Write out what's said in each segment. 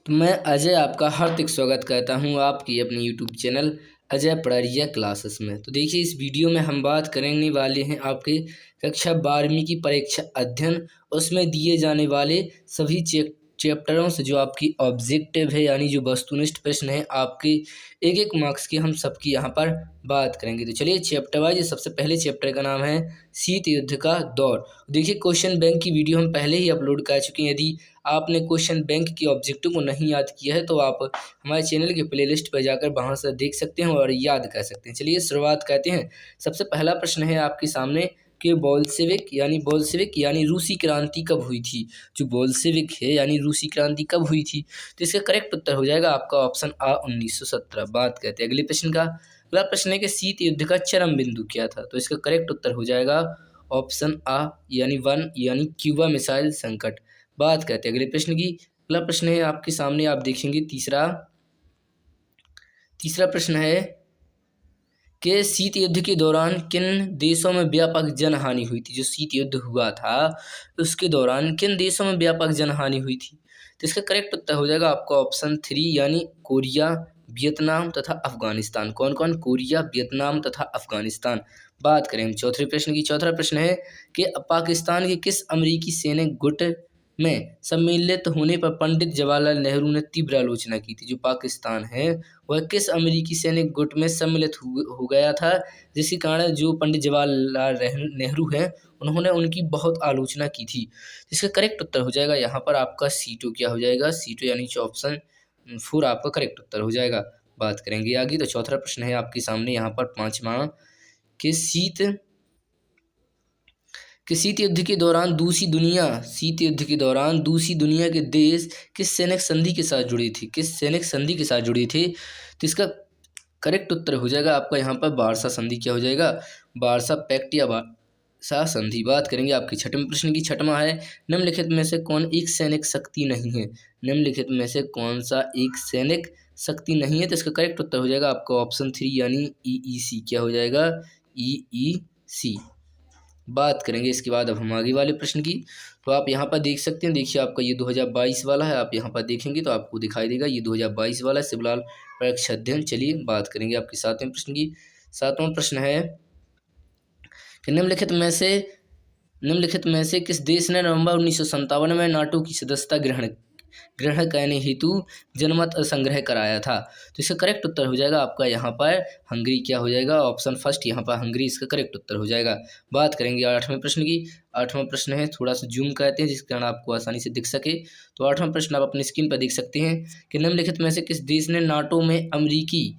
तो मैं अजय आपका हार्दिक स्वागत करता हूं आपकी अपने यूट्यूब चैनल अजय पढ़ारिया क्लासेस में। तो देखिए, इस वीडियो में हम बात करने वाले हैं आपके कक्षा 12वीं की परीक्षा अध्ययन, उसमें दिए जाने वाले सभी चैप्टरों से जो आपकी ऑब्जेक्टिव है, यानी जो वस्तुनिष्ठ प्रश्न है आपके एक एक मार्क्स की, हम सबकी यहाँ पर बात करेंगे। तो चलिए चैप्टर वाइज, सबसे पहले चैप्टर का नाम है शीत युद्ध का दौर। देखिए, क्वेश्चन बैंक की वीडियो हम पहले ही अपलोड कर चुके हैं। यदि आपने क्वेश्चन बैंक के ऑब्जेक्टिव को नहीं याद किया है तो आप हमारे चैनल के प्लेलिस्ट पर जाकर वहां से देख सकते हैं और याद कर सकते हैं। चलिए शुरुआत करते हैं। सबसे पहला प्रश्न है आपके सामने कि बोल्शेविक यानी रूसी क्रांति कब हुई थी। जो बोल्शेविक है यानी रूसी क्रांति कब हुई थी, तो इसका करेक्ट उत्तर हो जाएगा आपका ऑप्शन आ 1917। बात करते हैं अगले प्रश्न का। अगला प्रश्न है कि शीत युद्ध का चरम बिंदु क्या था, तो इसका करेक्ट उत्तर हो जाएगा ऑप्शन आ यानी 1 यानी क्यूबा मिसाइल संकट। बात करते हैं अगले प्रश्न की। अगला प्रश्न है आपके सामने, आप देखेंगे तीसरा प्रश्न है कि शीत युद्ध के दौरान किन देशों में व्यापक जनहानि हुई थी। जो शीत युद्ध हुआ था उसके दौरान किन देशों में व्यापक जनहानि हुई थी, तो इसका करेक्ट उत्तर हो जाएगा आपका ऑप्शन 3 यानी कोरिया, वियतनाम तथा अफगानिस्तान। कौन कौन? कोरिया, वियतनाम तथा अफगानिस्तान। बात करें हम चौथे प्रश्न की। चौथा प्रश्न है कि पाकिस्तान के किस अमेरिकी सैनिक गुट में सम्मिलित होने पर पंडित जवाहरलाल नेहरू ने तीव्र आलोचना की थी। जो पाकिस्तान है वह किस अमेरिकी सैनिक गुट में सम्मिलित हो गया था, जिसके कारण जो पंडित जवाहरलाल नेहरू हैं उन्होंने उनकी बहुत आलोचना की थी। इसका करेक्ट उत्तर हो जाएगा यहाँ पर आपका सीटो। क्या हो जाएगा? सीटो यानी ऑप्शन 4 आपका करेक्ट उत्तर हो जाएगा। बात करेंगे आगे। तो चौथा प्रश्न है आपके सामने यहाँ पर पांचवा कि शीत युद्ध के दौरान दूसरी दुनिया के देश किस सैनिक संधि के साथ जुड़ी थी? किस सैनिक संधि के साथ जुड़ी थी, तो इसका करेक्ट उत्तर हो जाएगा आपका यहाँ पर वार्सा संधि। क्या हो जाएगा? वार्सा पैक्ट या वार्सा संधि। बात करेंगे आपकी छठवें प्रश्न की। छठवां है, निम्नलिखित में से कौन एक सैनिक शक्ति नहीं है? निम्नलिखित में से कौन सा एक सैनिक शक्ति नहीं है, तो इसका करेक्ट उत्तर हो जाएगा आपका ऑप्शन 3 यानी EEC। क्या हो जाएगा? EEC। बात करेंगे इसके बाद अब हम आगे वाले प्रश्न की। तो आप यहाँ पर देख सकते हैं, देखिए आपका ये 2022 वाला है। आप यहाँ पर देखेंगे तो आपको दिखाई देगा ये 2022 वाला है, शिवलाल परीक्षा अध्ययन। चलिए बात करेंगे आपके सातवें प्रश्न की। सातवां प्रश्न है कि निम्नलिखित में से किस देश ने नवंबर 1957 में नाटो की सदस्यता ग्रहण करने हेतु जनमत संग्रह कराया था, तो इसका करेक्ट उत्तर हो जाएगा आपका यहाँ पर हंगरी। क्या हो जाएगा? ऑप्शन फर्स्ट यहाँ पर हंगरी इसका करेक्ट उत्तर हो जाएगा। बात करेंगे आठवें प्रश्न की। आठवां प्रश्न है, थोड़ा सा जूम करते हैं जिसके कारण आपको आसानी से दिख सके। तो आठवां प्रश्न आप अपनी स्क्रीन पर देख सकते हैं कि निम्नलिखित में से किस देश ने नाटो में अमेरिकी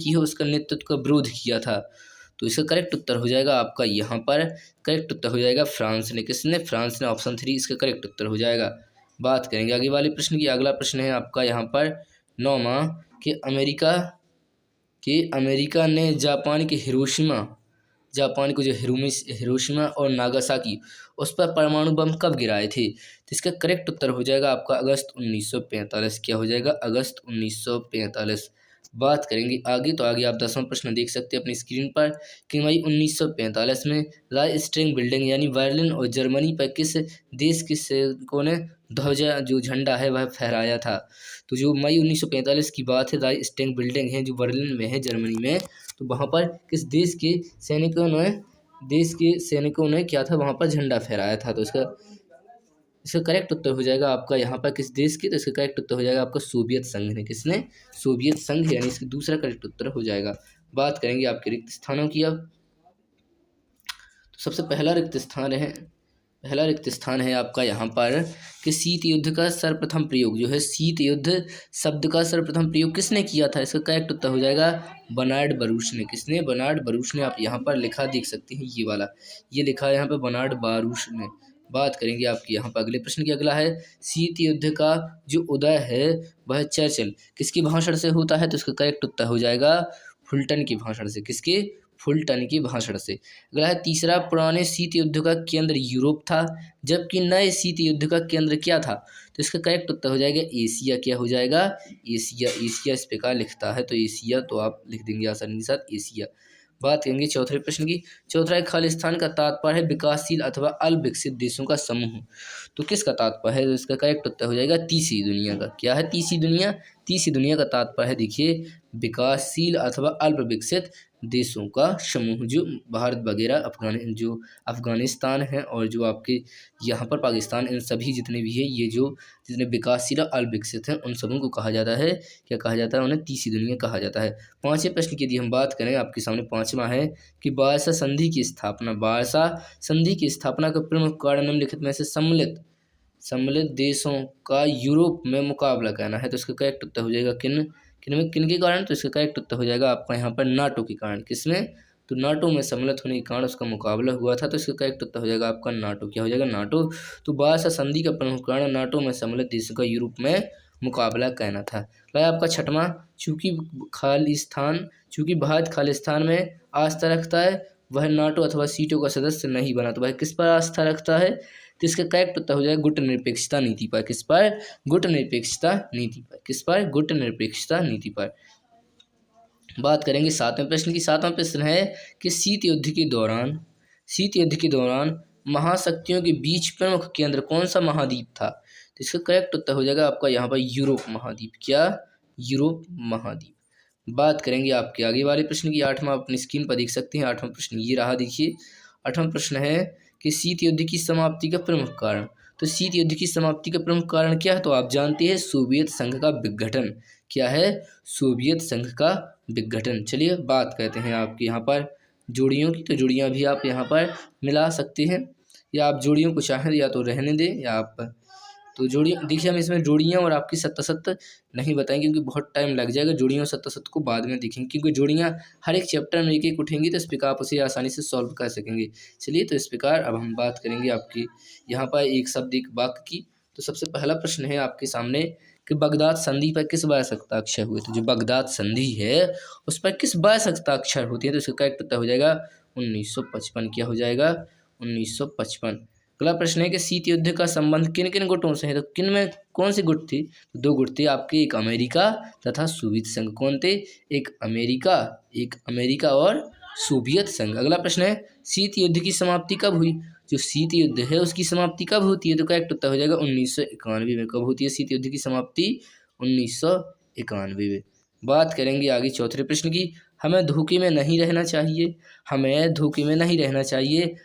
है उसका नेतृत्व का विरोध किया था, तो इसका करेक्ट उत्तर हो जाएगा आपका यहाँ पर करेक्ट उत्तर हो जाएगा फ्रांस ने। किसने? फ्रांस ने। ऑप्शन 3 इसका करेक्ट उत्तर हो जाएगा। बात करेंगे आगे वाले प्रश्न की। अगला प्रश्न है आपका यहाँ पर 9वां कि अमेरिका ने जापान को जो हिरोशिमा और नागासाकी उस पर परमाणु बम कब गिराए थे, तो इसका करेक्ट उत्तर हो जाएगा आपका अगस्त 1945। क्या हो जाएगा? अगस्त 1945। बात करेंगे आगे। तो आगे आप 10वां प्रश्न देख सकते हैं अपनी स्क्रीन पर कि मई 1945 में राइक्सटैग बिल्डिंग यानी बर्लिन और जर्मनी पर किस देश के सैनिकों ने ध्वजा जो झंडा है वह फहराया था। तो जो मई 1945 की बात है, राइक्सटैग बिल्डिंग है जो बर्लिन में है जर्मनी में, तो वहाँ पर किस देश के सैनिकों ने क्या था, वहाँ पर झंडा फहराया था। तो इसका करेक्ट उत्तर हो जाएगा आपका यहाँ पर किस देश की, तो इसका करेक्ट उत्तर हो जाएगा आपका सोवियत संघ ने। किसने? सोवियत संघ, यानी इसका दूसरा करेक्ट उत्तर हो जाएगा। बात करेंगे आपके रिक्त स्थानों की अब। तो सबसे पहला रिक्त स्थान है आपका यहाँ पर कि शीत युद्ध का सर्वप्रथम प्रयोग जो है, शीत युद्ध शब्द का सर्वप्रथम प्रयोग किसने किया था, इसका करेक्ट उत्तर हो जाएगा बर्नार्ड बरूच ने। किसने? बर्नार्ड बरूच ने। आप यहाँ पर लिखा देख सकते हैं, ये वाला ये लिखा है यहाँ पर बर्नार्ड बारूच ने। बात करेंगे आपकी यहाँ पर अगले प्रश्न की। अगला है शीत युद्ध का जो उदय है वह चर्चिल किसके भाषण से होता है, तो इसका करेक्ट उत्तर हो जाएगा फुल्टन के भाषण से। किसके? फुल्टन के भाषण से। अगला है तीसरा, पुराने शीत युद्ध का केंद्र यूरोप था जबकि नए शीत युद्ध का केंद्र क्या था, तो इसका करेक्ट उत्तर हो जाएगा एशिया। क्या हो जाएगा? एशिया। इस प्रकार लिखता है तो एशिया, तो आप लिख देंगे आसानी के साथ एशिया। बात करेंगे चौथे प्रश्न की। चौथा है खालिस्तान का तात्पर्य है विकासशील अथवा अल्पविकसित देशों का समूह। तो किसका तात्पर्य है? तो इसका करेक्ट उत्तर हो जाएगा तीसरी दुनिया का। क्या है तीसरी दुनिया? तीसरी दुनिया का तात्पर्य है देखिए विकासशील अथवा अल्प विकसित देशों का समूह, जो भारत वगैरह जो अफगानिस्तान है और जो आपके यहाँ पर पाकिस्तान, इन सभी जितने भी है ये जो जितने विकासशील और अल्प विकसित हैं उन सबों को कहा जाता है, क्या कहा जाता है? उन्हें तीसरी दुनिया कहा जाता है। पाँचवें प्रश्न की यदि हम बात करें, आपके सामने पाँचवा है कि वारसा संधि की स्थापना, वारसा संधि की स्थापना का प्रमुख कारण निम्नलिखित में से सम्मिलित देशों का यूरोप में मुकाबला करना है। तो इसका करेक्ट उत्तर हो जाएगा किन के कारण? तो इसका करेक्ट उत्तर हो जाएगा आपका यहाँ पर नाटो के कारण। किसमें? तो नाटो में सम्मिलित होने के कारण उसका मुकाबला हुआ था। तो इसका करेक्ट उत्तर हो जाएगा आपका नाटो। क्या हो जाएगा? नाटो। तो वारसा संधि का प्रमुख कारण नाटो में सम्मिलित देशों का यूरोप में मुकाबला करना था। तो आपका छठवां, चूंकि भारत खालिस्तान में आस्था रखता है वह नाटो अथवा सीटों का सदस्य नहीं बना। तो वह किस पर आस्था रखता है? तो इसका करेक्ट उत्तर हो जाएगा गुटनिरपेक्षता नीति पर। किस पर? गुटनिरपेक्षता नीति पर। किस पर? गुटनिरपेक्षता नीति पर। बात करेंगे सातवें प्रश्न की। सातवां प्रश्न है कि शीत युद्ध के दौरान महाशक्तियों के बीच प्रमुख केंद्र कौन सा महाद्वीप था? तो इसका करेक्ट उत्तर हो जाएगा आपका यहाँ पर यूरोप महाद्वीप। क्या? यूरोप महाद्वीप। बात करेंगे आपके आगे वाले प्रश्न की। आठवां अपनी स्क्रीन पर देख सकते हैं। आठवां प्रश्न ये रहा, देखिए आठवां प्रश्न है कि शीत युद्ध की समाप्ति का प्रमुख कारण। तो शीत युद्ध की समाप्ति का प्रमुख कारण क्या है? तो आप जानते हैं सोवियत संघ का विघटन। क्या है? सोवियत संघ का विघटन। चलिए बात करते हैं आपके यहाँ पर जोड़ियों की। तो जोड़ियाँ भी आप यहाँ पर मिला सकते हैं, या आप जोड़ियों को चाहें या तो रहने दें, या आप तो जोड़ियाँ देखिए हम इसमें जोड़ियाँ और आपकी सत्ता नहीं बताएंगे क्योंकि बहुत टाइम लग जाएगा। जोड़ियों और सत्ता को बाद में देखेंगे क्योंकि जोड़ियाँ हर एक चैप्टर में एक एक उठेंगी, तो इस प्रकार आप उसे आसानी से सॉल्व कर सकेंगे। चलिए तो इस प्रकार अब हम बात करेंगे आपकी यहाँ पर एक शब्द एक वाक्य की। तो सबसे पहला प्रश्न है आपके सामने कि बगदाद संधि पर किस बार हस्ताक्षर हुए? तो जो बगदाद संधि है उस पर किस बार हस्ताक्षर होती है? तो इसका करेक्ट उत्तर हो जाएगा 1955। क्या हो जाएगा? 1955। अगला प्रश्न है कि शीत युद्ध का संबंध किन किन गुटों से है? तो किन में कौन सी गुट थी? तो दो गुट थे आपके, एक अमेरिका तथा सोवियत संघ। कौन थे? एक अमेरिका और सोवियत संघ। अगला प्रश्न है शीत युद्ध की समाप्ति कब हुई? जो शीत युद्ध है उसकी समाप्ति कब होती है? तो करेक्ट उत्तर हो जाएगा 1991 में। कब होती है शीत युद्ध की समाप्ति? 1991 में। बात करेंगे आगे चौथे प्रश्न की। हमें धोखे में नहीं रहना चाहिए।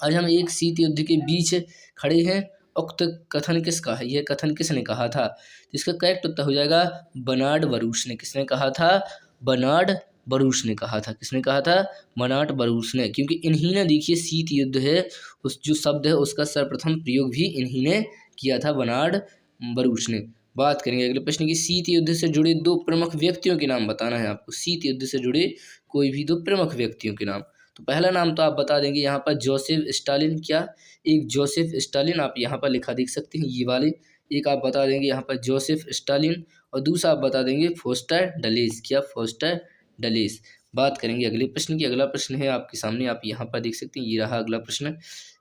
आज हम एक शीत युद्ध के बीच खड़े हैं। उक्त कथन किसका है? यह कथन किसने कहा था? जिसका करेक्ट उत्तर हो जाएगा बर्नार्ड बरूच ने। किसने कहा था? बर्नार्ड बरूच ने कहा था। किसने कहा था? बर्नार्ड बरूच ने। क्योंकि इन्हीं ने देखिए शीत युद्ध है उस जो शब्द है उसका सर्वप्रथम प्रयोग भी इन्हीं ने किया था, बर्नार्ड बरूच ने। बात करेंगे अगले प्रश्न की। शीत युद्ध से जुड़े दो प्रमुख व्यक्तियों के नाम बताना है आपको। शीत युद्ध से जुड़े कोई भी दो प्रमुख व्यक्तियों के नाम। तो पहला नाम तो आप बता देंगे यहाँ पर जोसेफ स्टालिन। क्या? एक जोसेफ स्टालिन आप यहाँ पर लिखा देख सकते हैं, ये वाले। एक आप बता देंगे यहाँ पर जोसेफ स्टालिन और दूसरा आप बता देंगे फोस्टर डलेस। क्या? Foster Dulles. बात करेंगे अगले प्रश्न की। अगला प्रश्न है आपके सामने, आप यहाँ पर देख सकते हैं, ये रहा अगला प्रश्न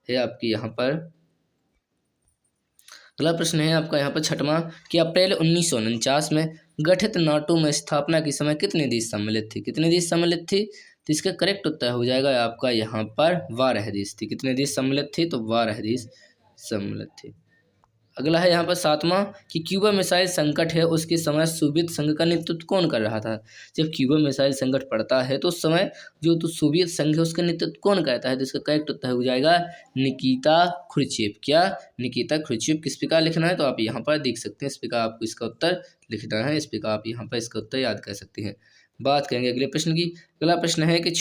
है आपके यहाँ पर। अगला प्रश्न है आपका यहाँ पर छठवां कि अप्रैल 1949 में गठित नाटो में स्थापना के समय कितने देश सम्मिलित थे? कितने देश सम्मिलित थे? तो इसका करेक्ट उत्तर हो जाएगा आपका यहाँ पर 12 देश थे। कितने देश सम्मिलित थे? तो 12 देश सम्मिलित थे। अगला है यहाँ पर सातवां कि क्यूबा मिसाइल संकट है उसके समय सोवियत संघ का नेतृत्व कौन कर रहा था? जब क्यूबा मिसाइल संकट पड़ता है तो उस समय जो तो सोवियत संघ है उसका नेतृत्व कौन करता है? तो इसका करेक्ट उत्तर हो जाएगा निकिता क्रुश्चेव। क्या? निकिता क्रुश्चेव। किस प्रकार लिखना है? तो आप यहाँ पर देख सकते हैं, इस प्रकार आपको इसका उत्तर लिखना है। इस प्रकार आप यहाँ पर इसका उत्तर याद कर सकते हैं। बात करेंगे अगले प्रश्न की। अगला प्रश्न है कि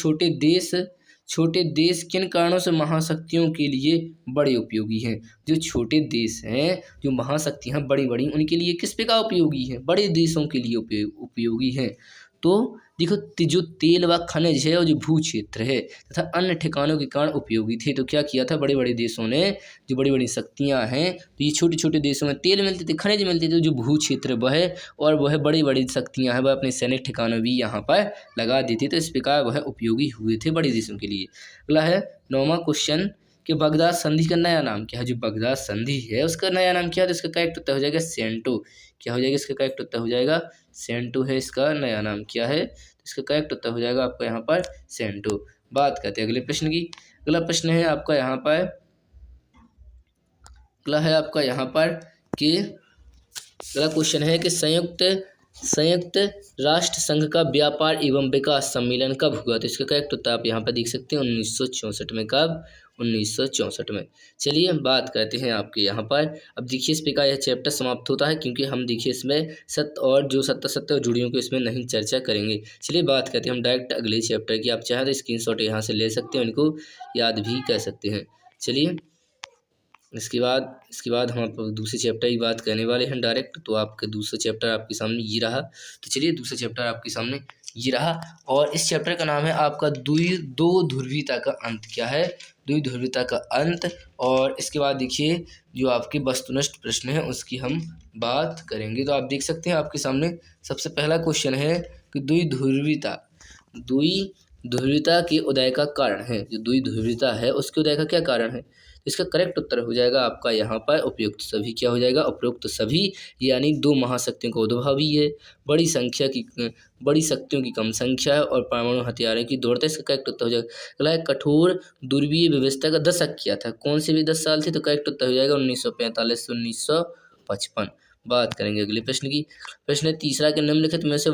छोटे देश किन कारणों से महाशक्तियों के लिए बड़े उपयोगी हैं? जो छोटे देश हैं, जो महाशक्तियाँ बड़ी बड़ी, उनके लिए किस प्रकार उपयोगी हैं? बड़े देशों के लिए उपयोगी हैं। तो देखो जो तेल व खनिज है और जो भू क्षेत्र है तथा अन्य ठिकानों के कारण उपयोगी थे। तो क्या किया था बड़े बड़े देशों ने, जो बड़ी बड़ी शक्तियां हैं, तो ये छोटे छोटे देशों में तेल मिलते थे, खनिज मिलते थे, जो भू क्षेत्र वह और वह बड़ी बड़ी शक्तियां हैं वह अपने सैनिक ठिकानों भी यहाँ पर लगा देते। तो इस प्रकार वह उपयोगी हुए थे बड़े देशों के लिए। अगला है 9वां क्वेश्चन कि बगदाद संधि का नया नाम क्या है? जो बगदाद संधि है उसका नया नाम क्या है? तो इसका करेक्ट उत्तर हो जाएगा सेंटो। क्या हो जाएगा? इसका करेक्ट उत्तर हो जाएगा सेंटो है इसका नया नाम। क्या है? इसका करेक्ट उत्तर हो जाएगा आपका यहाँ पर सेंटो। बात करते हैं अगले प्रश्न की। अगला प्रश्न है आपका यहाँ पर, अगला है आपका यहाँ पर कि अगला क्वेश्चन है कि संयुक्त राष्ट्र संघ का व्यापार एवं विकास सम्मेलन कब हुआ? तो इसका करेक्ट उत्तर आप यहाँ पर देख सकते हैं 1964 में। कब? 1964 में। चलिए बात करते हैं आपके यहाँ पर। अब देखिए इस प्रकार यह चैप्टर समाप्त होता है, क्योंकि हम देखिए इसमें सत्तर जुड़ियों को इसमें नहीं चर्चा करेंगे। चलिए बात करते हैं हम डायरेक्ट अगले चैप्टर की। आप चाहें तो स्क्रीनशॉट यहाँ से ले सकते हैं, इनको याद भी कर सकते हैं। चलिए इसके बाद हम आप दूसरे चैप्टर की बात करने वाले हैं डायरेक्ट। तो आपका दूसरा चैप्टर आपके सामने ये रहा। तो चलिए दूसरा चैप्टर आपके सामने ये रहा, और इस चैप्टर का नाम है आपका दो ध्रुवीयता का अंत। क्या है? द्विध्रुवीयता का अंत। और इसके बाद देखिए जो आपके वस्तुनिष्ठ प्रश्न है उसकी हम बात करेंगे। तो आप देख सकते हैं आपके सामने सबसे पहला क्वेश्चन है कि द्विध्रुवीयता के उदय का कारण है। जो द्विध्रुवीयता है उसके उदय का क्या कारण है? इसका करेक्ट उत्तर हो जाएगा आपका यहाँ पर उपयुक्त सभी। क्या हो जाएगा? उपयुक्त सभी, यानी दो महाशक्तियों का उद्भव ही है, बड़ी शक्तियों की कम संख्या है, और परमाणु हथियारों की दौड़ता है। इसका करेक्ट उत्तर हो जाएगा। अगला है कठोर ध्रुवीय व्यवस्था का दशक क्या था? कौन से भी 10 साल थे? तो करेक्ट उत्तर हो जाएगा 1945 से 1955। बात करेंगे अगले प्रश्न की। प्रश्न है तीसरा के निम्नलिखित में से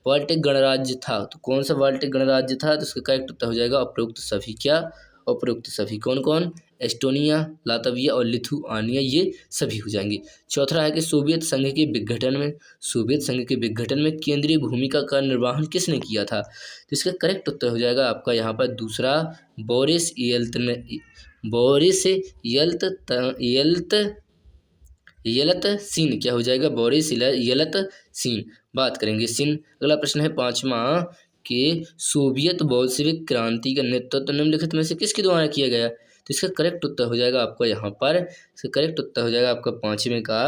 बाल्टिक गणराज्य था। तो कौन सा बाल्टिक गणराज्य था? तो इसका करेक्ट उत्तर हो जाएगा उपरोक्त सभी। क्या? उपरोक्त सभी। कौन कौन? एस्टोनिया, लातविया और लिथुआनिया, ये सभी हो जाएंगे। चौथा है कि सोवियत संघ के विघटन में केंद्रीय भूमिका का निर्वहन किसने किया था? तो इसका करेक्ट उत्तर हो जाएगा आपका यहाँ पर दूसरा, बोरिस येल्त्सिन। क्या हो जाएगा? Boris Yeltsin. बात करेंगे सिन। अगला प्रश्न है पांचवा कि सोवियत बोल्शेविक क्रांति का नेतृत्व निम्नलिखित में से किसके द्वारा किया गया? तो इसका करेक्ट उत्तर हो जाएगा आपका यहाँ पर, इसका करेक्ट उत्तर हो जाएगा आपका पांचवें का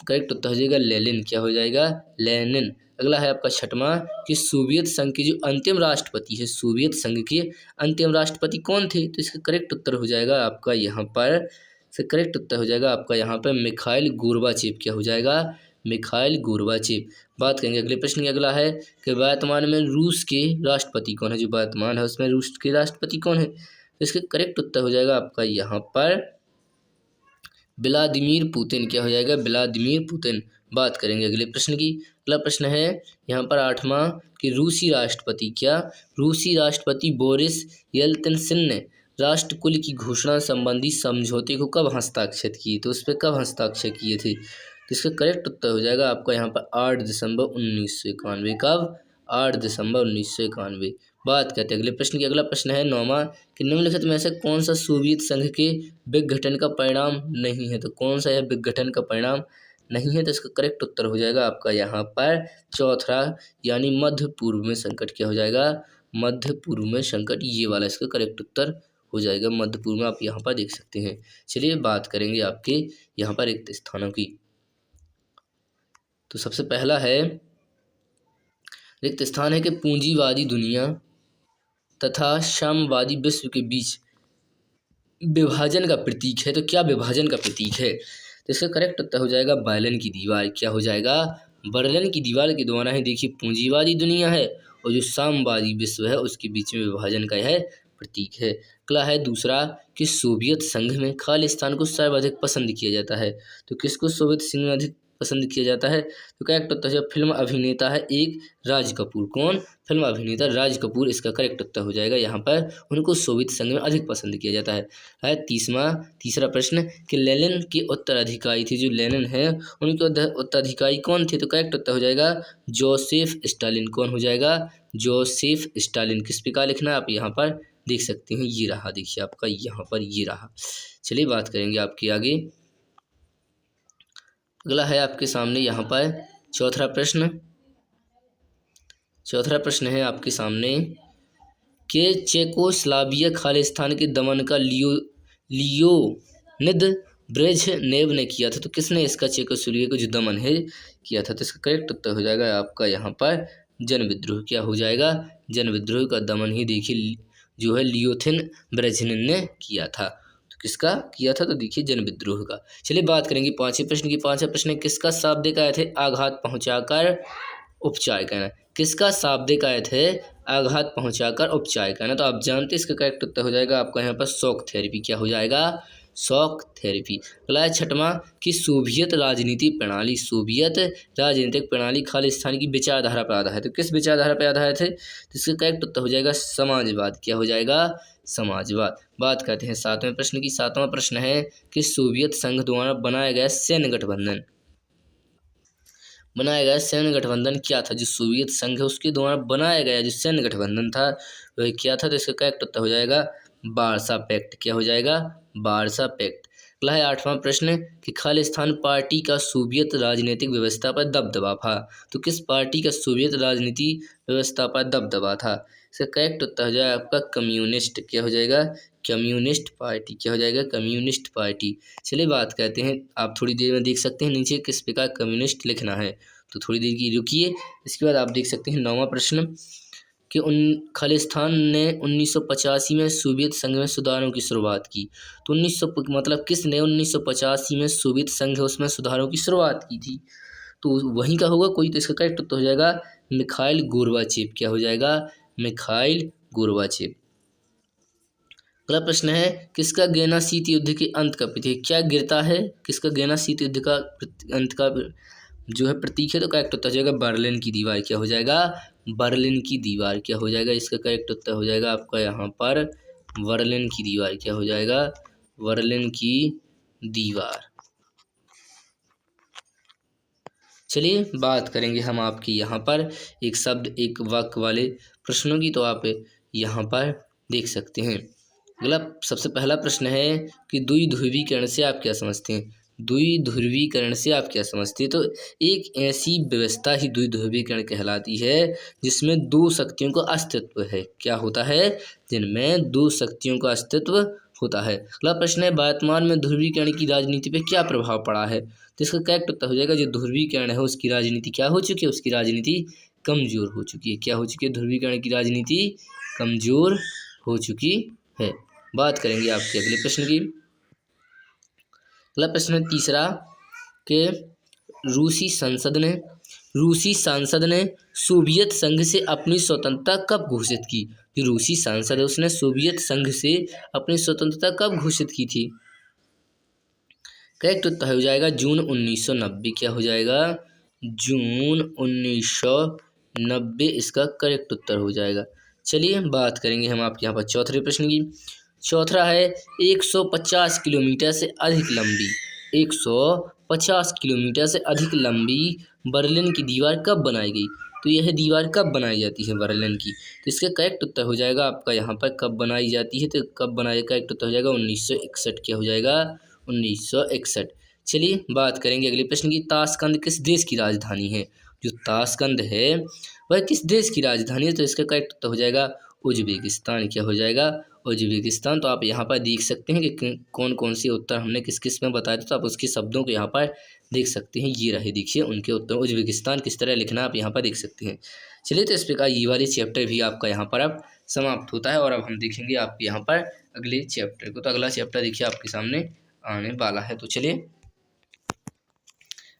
करेक्ट उत्तर हो जाएगा लेनिन। क्या हो जाएगा? लेनिन। अगला है आपका छठवां कि सोवियत संघ के जो अंतिम राष्ट्रपति है, सोवियत संघ के अंतिम राष्ट्रपति कौन थे? तो इसका करेक्ट उत्तर हो जाएगा आपका यहाँ पर, इसका करेक्ट उत्तर हो जाएगा आपका यहाँ पर मिखाइल गोर्बाचेव। क्या हो जाएगा? Mikhail Gorbachev. बात करेंगे अगले प्रश्न की। अगला है कि वर्तमान में रूस के राष्ट्रपति कौन है? जो वर्तमान है उसमें रूस के राष्ट्रपति कौन है? तो इसका करेक्ट उत्तर हो जाएगा आपका यहाँ पर व्लादिमीर पुतिन। क्या हो जाएगा? Vladimir Putin. बात करेंगे अगले प्रश्न की। अगला प्रश्न है यहाँ पर आठवां कि रूसी राष्ट्रपति बोरिस येल्त्सिन ने राष्ट्रकुल की घोषणा संबंधी समझौते को कब हस्ताक्षर किए? तो उस पर कब हस्ताक्षर किए थे? तो इसका करेक्ट उत्तर हो जाएगा आपका यहाँ पर 8 दिसंबर 1991। कब? 8 दिसंबर 1991। बात करते हैं अगले प्रश्न की। अगला प्रश्न है नौवां कि निम्नलिखित में से कौन सा सोवियत संघ के विघटन का परिणाम नहीं है? तो कौन सा यह विघटन का परिणाम नहीं है? तो इसका करेक्ट उत्तर हो जाएगा आपका यहाँ पर चौथा, यानी मध्य पूर्व में संकट। क्या हो जाएगा? मध्य पूर्व में संकट, ये वाला इसका करेक्ट उत्तर हो जाएगा। मध्य पूर्व में आप यहाँ पर देख सकते हैं। चलिए बात करेंगे आपके यहाँ पर रिक्त स्थानों की। तो सबसे पहला है रिक्त स्थान है कि पूंजीवादी दुनिया तथा साम्यवादी विश्व के बीच विभाजन का प्रतीक है। तो क्या विभाजन का प्रतीक है? तो इसका करेक्ट उत्तर हो जाएगा बर्लिन की दीवार। क्या हो जाएगा? बर्लिन की दीवार के द्वारा ही देखिए पूंजीवादी दुनिया है और जो साम्यवादी विश्व है उसके बीच में विभाजन का यह प्रतीक है। अगला है दूसरा कि सोवियत संघ में खालिस्तान को सर्वाधिक पसंद किया जाता है। तो किसको सोवियत संघ में अधिक पसंद किया जाता है? तो करेक्ट उत्तर है फिल्म अभिनेता है एक राज कपूर। कौन? फिल्म अभिनेता राज कपूर। इसका करेक्ट उत्तर हो जाएगा यहाँ पर, उनको सोवियत संघ में अधिक पसंद किया जाता है। तीसरा प्रश्न कि लेनिन के उत्तराधिकारी थे, जो लेनिन है उनके उत्तराधिकारी कौन थे? तो करेक्ट उत्तर हो जाएगा जोसेफ स्टालिन। कौन हो जाएगा? Joseph Stalin. किस प्रकार लिखना है आप यहाँ पर देख सकते हैं, ये रहा, देखिए आपका यहाँ पर ये रहा। चलिए बात करेंगे आपके आगे। अगला है आपके सामने यहाँ पर चौथा प्रश्न है आपके सामने कि चेकोस्लोवाकिया खालिस्तान के दमन का लियोनिद ब्रेजनेव ने किया था। तो किसने इसका चेकोस्लोवाकिया को जो दमन है किया था? तो इसका करेक्ट उत्तर हो जाएगा आपका यहाँ पर जन विद्रोह। क्या हो जाएगा? जन विद्रोह का दमन ही देखिए जो है लियोनिद ब्रेजनेव ने किया था। तो किसका किया था? तो देखिए जन विद्रोह का। चलिए बात करेंगे पांचवें प्रश्न की। पांचवा प्रश्न किसका शाब्दिक अर्थ है आघात पहुंचाकर उपचार करना। किसका शाब्दिक अर्थ है आघात पहुंचाकर उपचार करना। तो आप जानते हैं इसका करेक्ट उत्तर हो जाएगा आपका यहाँ पर शॉक थेरेपी। क्या हो जाएगा? Shock therapy. अगला है छठवां कि सोवियत राजनीतिक प्रणाली खालिस्तान की विचारधारा पर आधारित है। तो किस विचारधारा पर आधारित है? तो इसका करेक्ट उत्तर हो जाएगा समाजवाद। क्या हो जाएगा? समाजवाद। बात करते हैं सातवें प्रश्न की। सातवां प्रश्न है कि सोवियत संघ द्वारा बनाया गया सैन्य गठबंधन क्या था? जो सोवियत संघ है उसके द्वारा बनाया गया जो सैन्य गठबंधन था वह क्या था? तो इसका करेक्ट उत्तर हो जाएगा वार्सा पैक्ट। क्या हो जाएगा? Warsaw pact. अगला है आठवां प्रश्न कि खालिस्तान पार्टी का सोवियत राजनीतिक व्यवस्था पर दबदबा था। तो किस पार्टी का सोवियत राजनीति व्यवस्था पर दबदबा था? इसका करेक्ट उत्तर हो जाएगा आपका कम्युनिस्ट। क्या हो जाएगा? Communist party. क्या हो जाएगा? Communist party. चलिए बात करते हैं। आप थोड़ी देर में देख सकते हैं नीचे किस प्रकार कम्युनिस्ट लिखना है, तो थोड़ी देर की रुकिए। इसके बाद आप देख सकते हैं नौवां प्रश्न कि खालिस्तान ने 1985 में सोवियत संघ में सुधारों की शुरुआत की। तो 1900 मतलब किसने 1985 में सोवियत संघ है उसमें सुधारों की शुरुआत की थी? तो वहीं का होगा कोई। तो इसका करेक्ट उत्तर हो जाएगा मिखाइल गोर्बाचेव। क्या हो जाएगा? Mikhail Gorbachev. अगला प्रश्न है किसका गिरना शीत युद्ध के अंत का प्रतीक है? क्या गिरता है? किसका गिरना शीत युद्ध का अंत का जो है प्रतीक है? तो करेक्ट उत्तर हो जाएगा बर्लिन की दीवार। क्या हो जाएगा? बर्लिन की दीवार। क्या हो जाएगा? इसका करेक्ट उत्तर हो जाएगा आपका यहाँ पर बर्लिन की दीवार। क्या हो जाएगा? बर्लिन की दीवार। चलिए बात करेंगे हम आपकी यहाँ पर एक शब्द एक वाक्य वाले प्रश्नों की। तो आप यहाँ पर देख सकते हैं। अगला सबसे पहला प्रश्न है कि द्विध्रुवीकरण से आप क्या समझते हैं? द्विध्रुवीकरण से आप क्या समझते हैं? तो एक ऐसी व्यवस्था ही द्विध्रुवीकरण कहलाती है जिसमें दो शक्तियों का अस्तित्व है। क्या होता है? जिनमें दो शक्तियों का अस्तित्व होता है। अगला प्रश्न है वर्तमान में ध्रुवीकरण की राजनीति पे क्या प्रभाव पड़ा है? तो इसका करेक्ट उत्तर हो जाएगा जो ध्रुवीकरण है उसकी राजनीति क्या हो चुकी है? उसकी राजनीति कमजोर हो चुकी है। क्या हो चुकी है? ध्रुवीकरण की राजनीति कमजोर हो चुकी है। बात करेंगे आपके अगले प्रश्न की। अगला प्रश्न है तीसरा कि रूसी सांसद ने सोवियत संघ से अपनी स्वतंत्रता कब घोषित की? जो रूसी सांसद है उसने सोवियत संघ से अपनी स्वतंत्रता कब घोषित की थी? करेक्ट उत्तर हो जाएगा जून 1990। क्या हो जाएगा? जून 1990 इसका करेक्ट उत्तर हो जाएगा। चलिए बात करेंगे हम आपके यहाँ पर चौथे प्रश्न की। चौथा है 150 किलोमीटर से अधिक लंबी बर्लिन की दीवार कब बनाई गई? तो यह दीवार कब बनाई जाती है बर्लिन की? तो इसका करेक्ट उत्तर हो जाएगा आपका यहाँ पर कब बनाई जाती है? तो कब बनाई करेक्ट उत्तर हो जाएगा 1961। क्या हो जाएगा? 1961। चलिए बात करेंगे अगले प्रश्न की। ताशकंद किस देश की राजधानी है? जो ताशकंद है वह किस देश की राजधानी है? तो इसका करेक्ट उत्तर हो जाएगा उज्बेकिस्तान। क्या हो जाएगा? उज्बेकिस्तान। तो आप यहाँ पर देख सकते हैं कि कौन कौन से उत्तर हमने किस किस में बताए थे, तो आप उसके शब्दों को यहाँ पर देख सकते हैं। ये रहे देखिए उनके उत्तर। उज्बेकिस्तान किस तरह लिखना आप यहाँ पर देख सकते हैं। चलिए तो इस प्रकार ये वाले चैप्टर भी आपका यहाँ पर अब समाप्त होता है और अब हम देखेंगे आप यहाँ पर अगले चैप्टर को। तो अगला चैप्टर देखिए आपके सामने आने वाला है। तो चलिए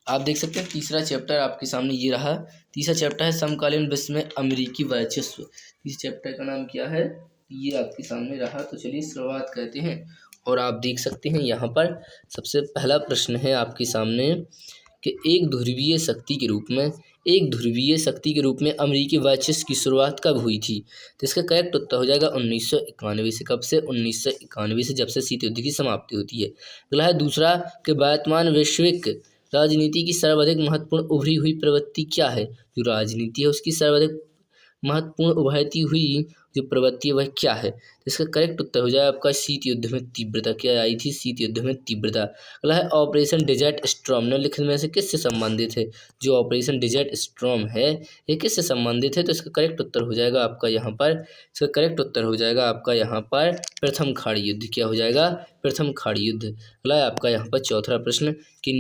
आप देख सकते हैं तीसरा चैप्टर आपके सामने ये रहा। तीसरा चैप्टर है समकालीन विश्व में अमेरिकी वर्चस्व। इस चैप्टर का नाम क्या है? ये आपके सामने रहा। तो चलिए शुरुआत करते हैं और आप देख सकते हैं यहाँ पर सबसे पहला प्रश्न है आपके सामने कि एक ध्रुवीय शक्ति के रूप में अमेरिकी वर्चस्व की शुरुआत कब हुई थी? तो इसका करेक्ट उत्तर हो जाएगा 1991 से। कब से? 1991 से, जब से शीत युद्ध की समाप्ति होती है। अगला है दूसरा कि वर्तमान वैश्विक राजनीति की सर्वाधिक महत्वपूर्ण उभरी हुई प्रवृत्ति क्या है? जो राजनीति है उसकी सर्वाधिक महत्वपूर्ण उभरती हुई जो प्रवृत्ति है वह क्या है? तो इसका करेक्ट उत्तर हो जाए आपका शीत युद्ध में तीव्रता। क्या आई थी? शीत युद्ध में तीव्रता। अगला है ऑपरेशन डेजर्ट स्टॉर्म निम्नलिखित में से किससे संबंधित है? जो ऑपरेशन डेजर्ट स्टॉर्म है ये किससे संबंधित है? तो इसका करेक्ट उत्तर हो जाएगा आपका यहाँ पर प्रथम खाड़ी युद्ध। क्या हो जाएगा? प्रथम खाड़ी युद्ध। अगला है आपका यहाँ पर चौथा प्रश्न कि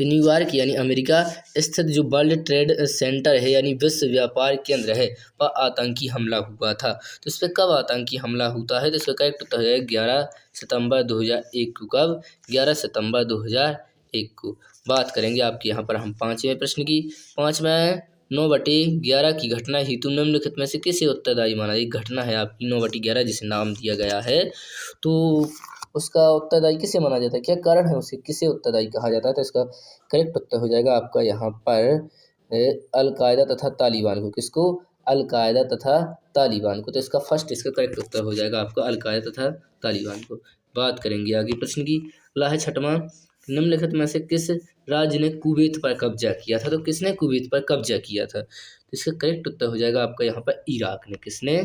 न्यूयॉर्क यानी अमेरिका स्थित जो वर्ल्ड ट्रेड सेंटर है यानी विश्व व्यापार केंद्र है वह आतंकी हमला हुआ था। तो इस पर कब आतंकी हमला होता है? तो इसका करेक्ट उत्तर है 11 सितंबर 2001 को। कब? 11 सितंबर 2001 1 को। बात करेंगे आपके यहाँ पर हम 5वें प्रश्न की। 5वां 9/11 की घटना हेतु निम्नलिखित में से किसे उत्तरदायी माना? एक घटना है आपकी 9/11 जिसे नाम दिया गया है, तो उसका उत्तरदायी किसे माना जाता है? क्या कारण है उसे किसे उत्तरदायी कहा जाता है? तो इसका करेक्ट उत्तर हो जाएगा आपका यहाँ पर अलकायदा तथा तालिबान को। किसको? अलकायदा तथा तालिबान को। तो इसका करेक्ट उत्तर हो जाएगा आपका अलकायदा तथा तालिबान को। बात करेंगे आगे प्रश्न की। अगला है 6वां, निम्नलिखित में से किस राज्य ने कुवैत पर कब्जा किया था? तो किसने कुवैत पर कब्जा किया था? तो इसका करेक्ट उत्तर हो जाएगा आपका यहाँ पर इराक ने। किसने?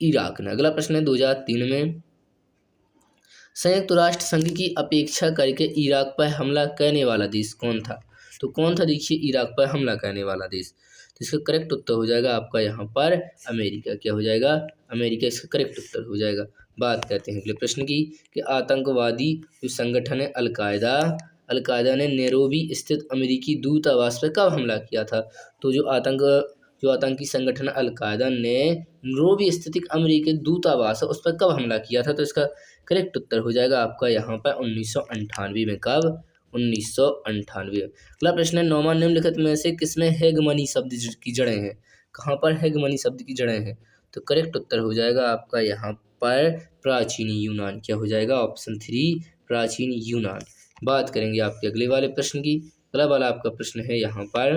इराक ने। अगला प्रश्न है 2003 में, संयुक्त राष्ट्र संघ की अपेक्षा करके इराक पर हमला करने वाला देश कौन था? तो कौन था देखिए इराक पर हमला करने वाला देश? तो इसका करेक्ट उत्तर हो जाएगा आपका यहाँ पर अमेरिका। क्या हो जाएगा? अमेरिका इसका करेक्ट उत्तर हो जाएगा। बात करते हैं अगले प्रश्न की कि आतंकवादी जो संगठन है अलकायदा ने नैरोबी स्थित अमेरिकी दूतावास पर कब हमला किया था? तो जो आतंकी संगठन अलकायदा ने नैरोबी स्थित अमेरिकी दूतावास है उस पर कब हमला किया था? तो इसका करेक्ट उत्तर हो जाएगा आपका यहाँ पर 1998 में। कब? 1998। अगला प्रश्न है 9वां, निम्नलिखित में से किसमें हेगमनी शब्द की जड़ें हैं? कहाँ पर हेगमनी शब्द की जड़ें हैं? तो करेक्ट उत्तर हो जाएगा आपका यहाँ पर प्राचीन यूनान। क्या हो जाएगा? ऑप्शन 3 प्राचीन यूनान। बात करेंगे आपके अगले वाले प्रश्न की। अगला वाला आपका प्रश्न है यहाँ पर,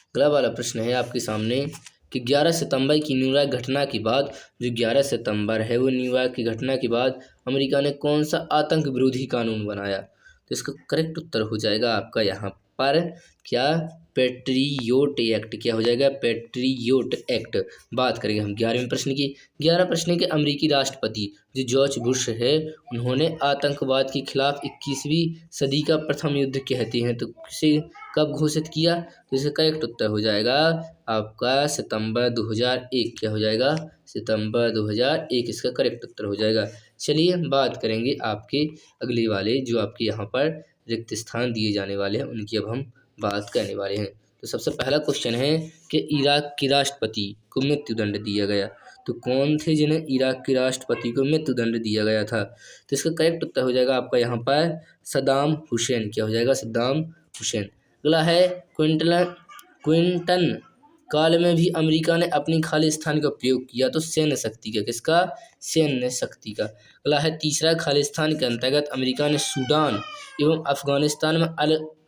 अगला वाला प्रश्न है आपके सामने कि 11 सितंबर की न्यूयॉर्क घटना के बाद, जो 11 सितंबर है वो न्यूयॉर्क की घटना के बाद अमेरिका ने कौन सा आतंक विरोधी कानून बनाया? तो इसका करेक्ट उत्तर हो जाएगा आपका यहाँ पर क्या? Patriot act. क्या हो जाएगा? Patriot act. बात करेंगे हम 11वें प्रश्न की। 11 प्रश्न के अमेरिकी राष्ट्रपति जो जॉर्ज बुश है उन्होंने आतंकवाद के खिलाफ 21वीं सदी का प्रथम युद्ध कहते हैं तो किसे कब घोषित किया? तो इसका करेक्ट उत्तर हो जाएगा आपका सितंबर 2001। क्या हो जाएगा? सितंबर 2001 इसका करेक्ट उत्तर हो जाएगा। चलिए बात करेंगे आपके अगले वाले जो आपके यहाँ पर रिक्त स्थान दिए जाने वाले हैं उनकी अब हम बात करने वाले हैं। तो सबसे पहला क्वेश्चन है कि इराक के राष्ट्रपति को मृत्युदंड दिया गया, तो कौन थे जिन्हें इराक के राष्ट्रपति को मृत्युदंड दिया गया था? तो इसका करेक्ट उत्तर हो जाएगा आपका यहाँ पर सद्दाम हुसैन। क्या हो जाएगा? सद्दाम हुसैन। अगला है क्विंटन काल में भी अमेरिका ने अपनी खालिस्तान का प्रयोग किया, तो सैन्य शक्ति का। किसका? सैन्य शक्ति का। अगला है तीसरा, खालिस्तान के अंतर्गत अमेरिका ने सूडान एवं अफगानिस्तान में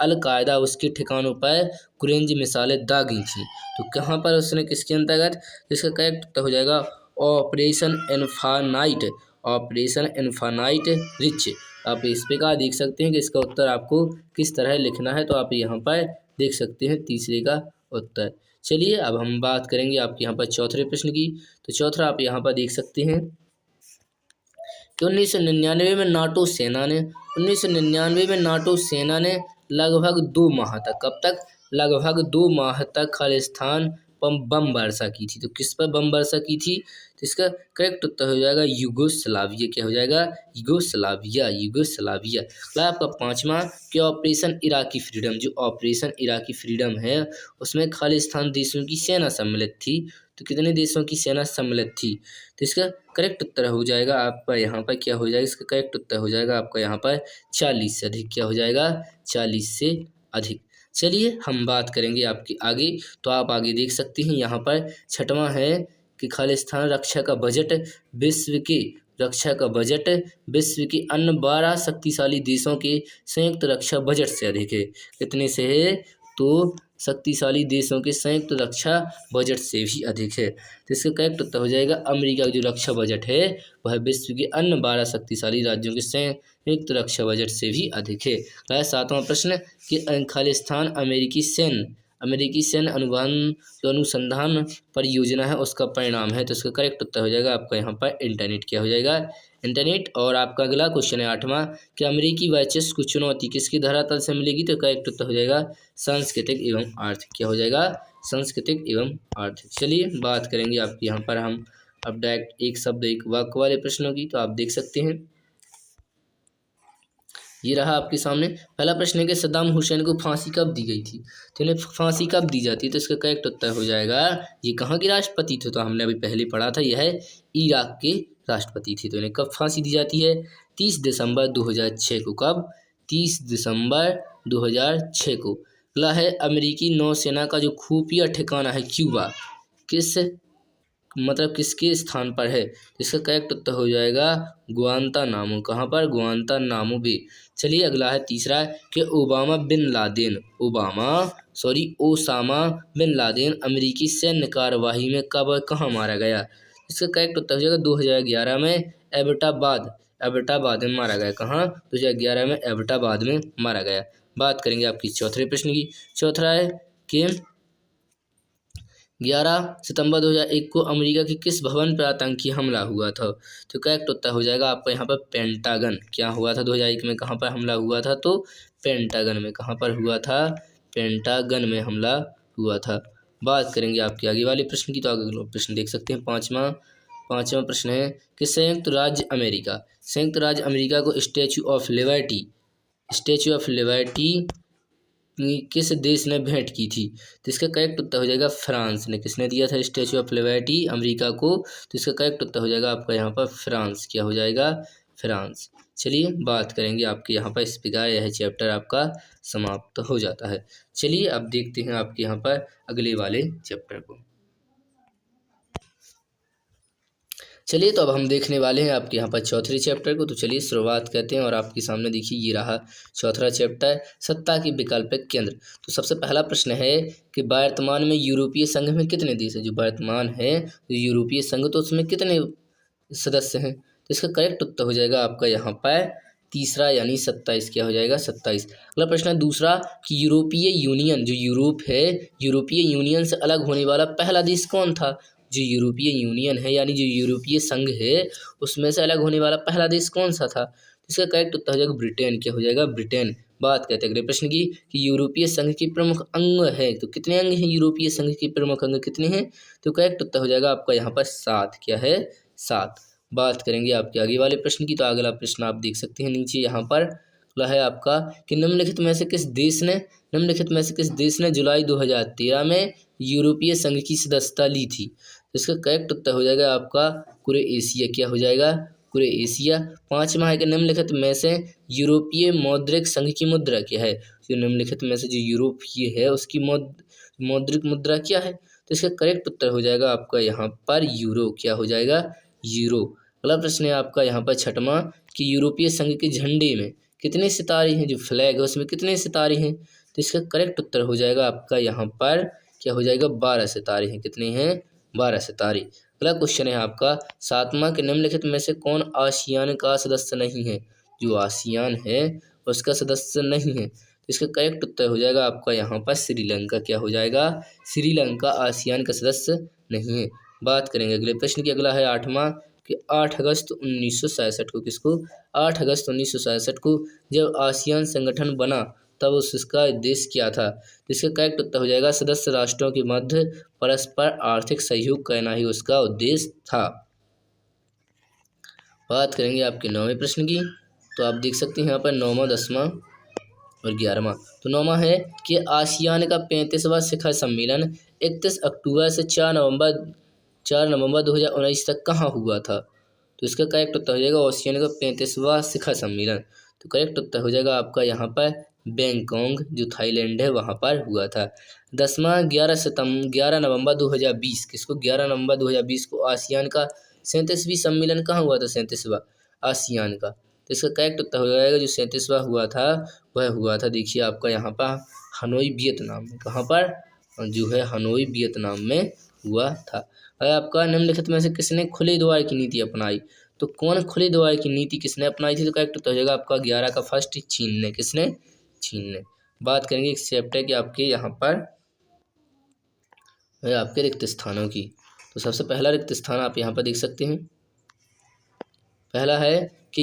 अलकायदा उसके ठिकानों पर कुरेंज मिसाइलें दागी थी, तो कहाँ पर उसने किसके अंतर्गत? इसका करेक्ट उत्तर हो जाएगा operation infinite. Operation infinite rich. आप इस पे का देख सकते हैं कि इसका उत्तर आपको किस तरह लिखना है, तो आप यहाँ पर देख सकते हैं तीसरे का उत्तर। चलिए अब हम बात करेंगे आपके यहाँ पर चौथे प्रश्न की। तो चौथा आप यहाँ पर देख सकते हैं कि 1999 में नाटो सेना ने लगभग 2 माह तक, कब तक? लगभग 2 माह तक खालिस्तान पर बम वर्षा की थी, तो किस पर बम वर्षा की थी? तो इसका करेक्ट उत्तर हो जाएगा यूगोस्लाविया। क्या हो जाएगा? यूगोस्लाविया। आपका 5वां कि ऑपरेशन इराकी फ्रीडम, जो ऑपरेशन इराकी फ्रीडम है उसमें खालिस्तान देशों की सेना सम्मिलित थी, तो कितने देशों की सेना सम्मिलित थी? तो इसका करेक्ट उत्तर हो जाएगा आपका यहाँ पर क्या हो जाएगा? इसका करेक्ट उत्तर हो जाएगा आपका यहाँ पर 40 से अधिक। क्या हो जाएगा? 40 से अधिक। चलिए हम बात करेंगे आपकी आगे, तो आप आगे देख सकते हैं यहाँ पर 6वां है कि खालिस्तान रक्षा का बजट विश्व के अन्य 12 शक्तिशाली देशों के संयुक्त रक्षा बजट से अधिक है। कितने से है? तो शक्तिशाली देशों के संयुक्त रक्षा बजट से भी अधिक है। तो इसका करेक्ट उत्तर हो जाएगा अमेरिका का जो रक्षा बजट है वह विश्व के अन्य 12 शक्तिशाली राज्यों के संयुक्त रक्षा बजट से भी अधिक है। 7वां प्रश्न कि खालिस्तान अमेरिकी सैन्य अनुसंधान परियोजना है उसका परिणाम है, तो इसका करेक्ट उत्तर हो जाएगा आपका यहाँ पर इंटरनेट। क्या हो जाएगा? इंटरनेट। और आपका अगला क्वेश्चन है 8वां कि अमेरिकी वर्चस्व को चुनौती किसकी धरातल से मिलेगी, तो करेक्ट उत्तर हो जाएगा सांस्कृतिक एवं आर्थिक। क्या हो जाएगा? सांस्कृतिक एवं आर्थिक। चलिए बात करेंगे आपके यहाँ पर हम अब डायरेक्ट एक शब्द एक वाक्य वाले प्रश्नों की, तो आप देख सकते हैं ये रहा आपके सामने। पहला प्रश्न है कि सद्दाम हुसैन को फांसी कब दी गई थी, तो इन्हें फांसी कब दी जाती है, तो इसका करेक्ट उत्तर हो जाएगा ये कहाँ के राष्ट्रपति थे, तो हमने अभी पहले पढ़ा था यह है इराक के राष्ट्रपति थे, तो इन्हें कब फांसी दी जाती है? 30 दिसंबर 2006 को। कब? 30 दिसंबर 2006 को। अगला है अमेरिकी नौसेना का जो खुफिया ठिकाना है क्यूबा, किस मतलब किसके स्थान पर है? इसका करेक्ट उत्तर हो जाएगा गुआंतानामो। कहाँ पर? Guantanamo Bay. चलिए अगला है तीसरा कि ओसामा बिन लादेन अमेरिकी सैन्य कार्यवाही में कब और कहाँ मारा गया? इसका करेक्ट उत्तर हो जाएगा 2011 में एबटाबाद में मारा गया। कहाँ? 2011 में एबटाबाद में मारा गया। बात करेंगे आपकी चौथे प्रश्न की। चौथा है कि 11 सितंबर 2001 को अमेरिका के किस भवन पर आतंकी हमला हुआ था? तो करेक्ट उत्तर हो जाएगा आपका यहाँ पर पेंटागन। क्या हुआ था 2001 में? कहाँ पर हमला हुआ था? तो पेंटागन में। कहाँ पर हुआ था? पेंटागन में हमला हुआ था। बात करेंगे आपके आगे वाले प्रश्न की। तो आगे प्रश्न देख सकते हैं। पाँचवा प्रश्न है कि संयुक्त राज्य अमेरिका को स्टैचू ऑफ लिबर्टी किस देश ने भेंट की थी? तो इसका करेक्ट उत्तर हो जाएगा फ्रांस ने। किसने दिया था स्टैचू ऑफ लिबर्टी अमेरिका को? तो इसका करेक्ट उत्तर हो जाएगा आपका यहाँ पर फ्रांस। क्या हो जाएगा? फ्रांस। चलिए बात करेंगे आपके यहाँ पर, इस प्रकार यह चैप्टर आपका समाप्त हो जाता है। चलिए अब देखते हैं आपके यहाँ पर अगले वाले चैप्टर को। चलिए तो अब हम देखने वाले हैं आपके यहाँ पर चौथे चैप्टर को। तो चलिए शुरुआत करते हैं और आपके सामने देखिए ये रहा चौथा चैप्टर, सत्ता के वैकल्पिक केंद्र। तो सबसे पहला प्रश्न है कि वर्तमान में यूरोपीय संघ में कितने देश हैं? जो वर्तमान है जो यूरोपीय संघ, तो उसमें कितने सदस्य हैं? तो इसका करेक्ट उत्तर हो जाएगा आपका यहाँ पर तीसरा यानी 27। क्या हो जाएगा? 27। अगला प्रश्न है दूसरा कि यूरोपीय यूनियन, जो यूरोप है, यूरोपीय यूनियन से अलग होने वाला पहला देश कौन था? जो यूरोपीय यूनियन है यानी जो यूरोपीय संघ है उसमें से अलग होने वाला पहला देश कौन सा था? इसका करेक्ट उत्तर हो जाएगा ब्रिटेन। क्या हो जाएगा? ब्रिटेन। बात करते हैं अगले प्रश्न की कि यूरोपीय संघ के प्रमुख अंग है, तो कितने अंग हैं यूरोपीय संघ के प्रमुख अंग कितने हैं? तो करेक्ट उत्तर हो जाएगा आपका यहाँ पर 7। क्या है? 7। बात करेंगे आपके आगे वाले प्रश्न की। तो अगला प्रश्न आप देख सकते हैं नीचे यहाँ पर है आपका कि निम्नलिखित में से किस देश ने जुलाई 2013 में यूरोपीय संघ की सदस्यता ली थी? इसका करेक्ट उत्तर हो जाएगा आपका क्रोएशिया। क्या हो जाएगा? क्रोएशिया। पांचवा है कि निम्नलिखित में से यूरोपीय मौद्रिक संघ की मुद्रा क्या है? जो निम्नलिखित में से जो यूरोपीय है उसकी मौद्रिक मुद्रा क्या है? तो इसका करेक्ट उत्तर हो जाएगा आपका यहाँ पर यूरो। क्या हो जाएगा? यूरो। अगला प्रश्न है आपका यहाँ पर छठवां कि यूरोपीय संघ के झंडे में कितने सितारे हैं? जो फ्लैग है उसमें कितने सितारे हैं? तो इसका करेक्ट उत्तर हो जाएगा आपका यहाँ पर क्या हो जाएगा? 12 सितारे हैं। कितने हैं? 12 सितारे। अगला क्वेश्चन है आपका सातवां कि निम्नलिखित में से कौन आसियान का सदस्य नहीं है? जो आसियान है उसका सदस्य नहीं है। तो इसका करेक्ट उत्तर हो जाएगा आपका यहाँ पर श्रीलंका। क्या हो जाएगा? श्रीलंका आसियान का सदस्य नहीं है। बात करेंगे अगले प्रश्न की। अगला है आठवां कि 8 अगस्त 1967 को, किसको? 8 अगस्त 1967 को जब आसियान संगठन बना तब उसका उद्देश्य क्या था? तो इसका करेक्ट उत्तर हो जाएगा सदस्य राष्ट्रों के मध्य परस्पर आर्थिक सहयोग करना ही उसका उद्देश्य था। बात करेंगे आपके 9वें प्रश्न की। तो आप देख सकते हैं यहाँ पर 9वां, 10वां और 11वां। तो 9वां है कि आसियान का 35वां शिखर सम्मेलन 31 अक्टूबर से 4 नवंबर 2019 तक कहाँ हुआ था? तो इसका करेक्ट उत्तर हो जाएगा आसियान का 35वां शिखर सम्मेलन। तो करेक्ट उत्तर हो जाएगा आपका यहाँ पर बैंकॉक, जो थाईलैंड है, वहाँ पर हुआ था। 10वां 11 नवंबर 2020, किसको? 11 नवंबर 2020 को आसियान का 37वीं सम्मेलन कहाँ हुआ था? 37वां आसियान का। तो इसका करेक्ट उत्तर हो जाएगा जो 37वां हुआ था वह हुआ था देखिए आपका यहाँ पर हनोई वियतनाम में। कहाँ पर? जो है हनोई वियतनाम में हुआ था। आपका निम्नलिखित में से किसने खुले द्वार की नीति अपनाई? तो कौन खुले द्वार की नीति किसने अपनाई थी? तो करेक्ट उत्तर हो जाएगा आपका 11 का फर्स्ट चीन ने। किसने? चीन ने। बात करेंगे इस चैप्टर के आपके यहाँ पर आपके रिक्त स्थानों की। तो सबसे पहला रिक्त स्थान आप यहाँ पर देख सकते हैं। पहला है कि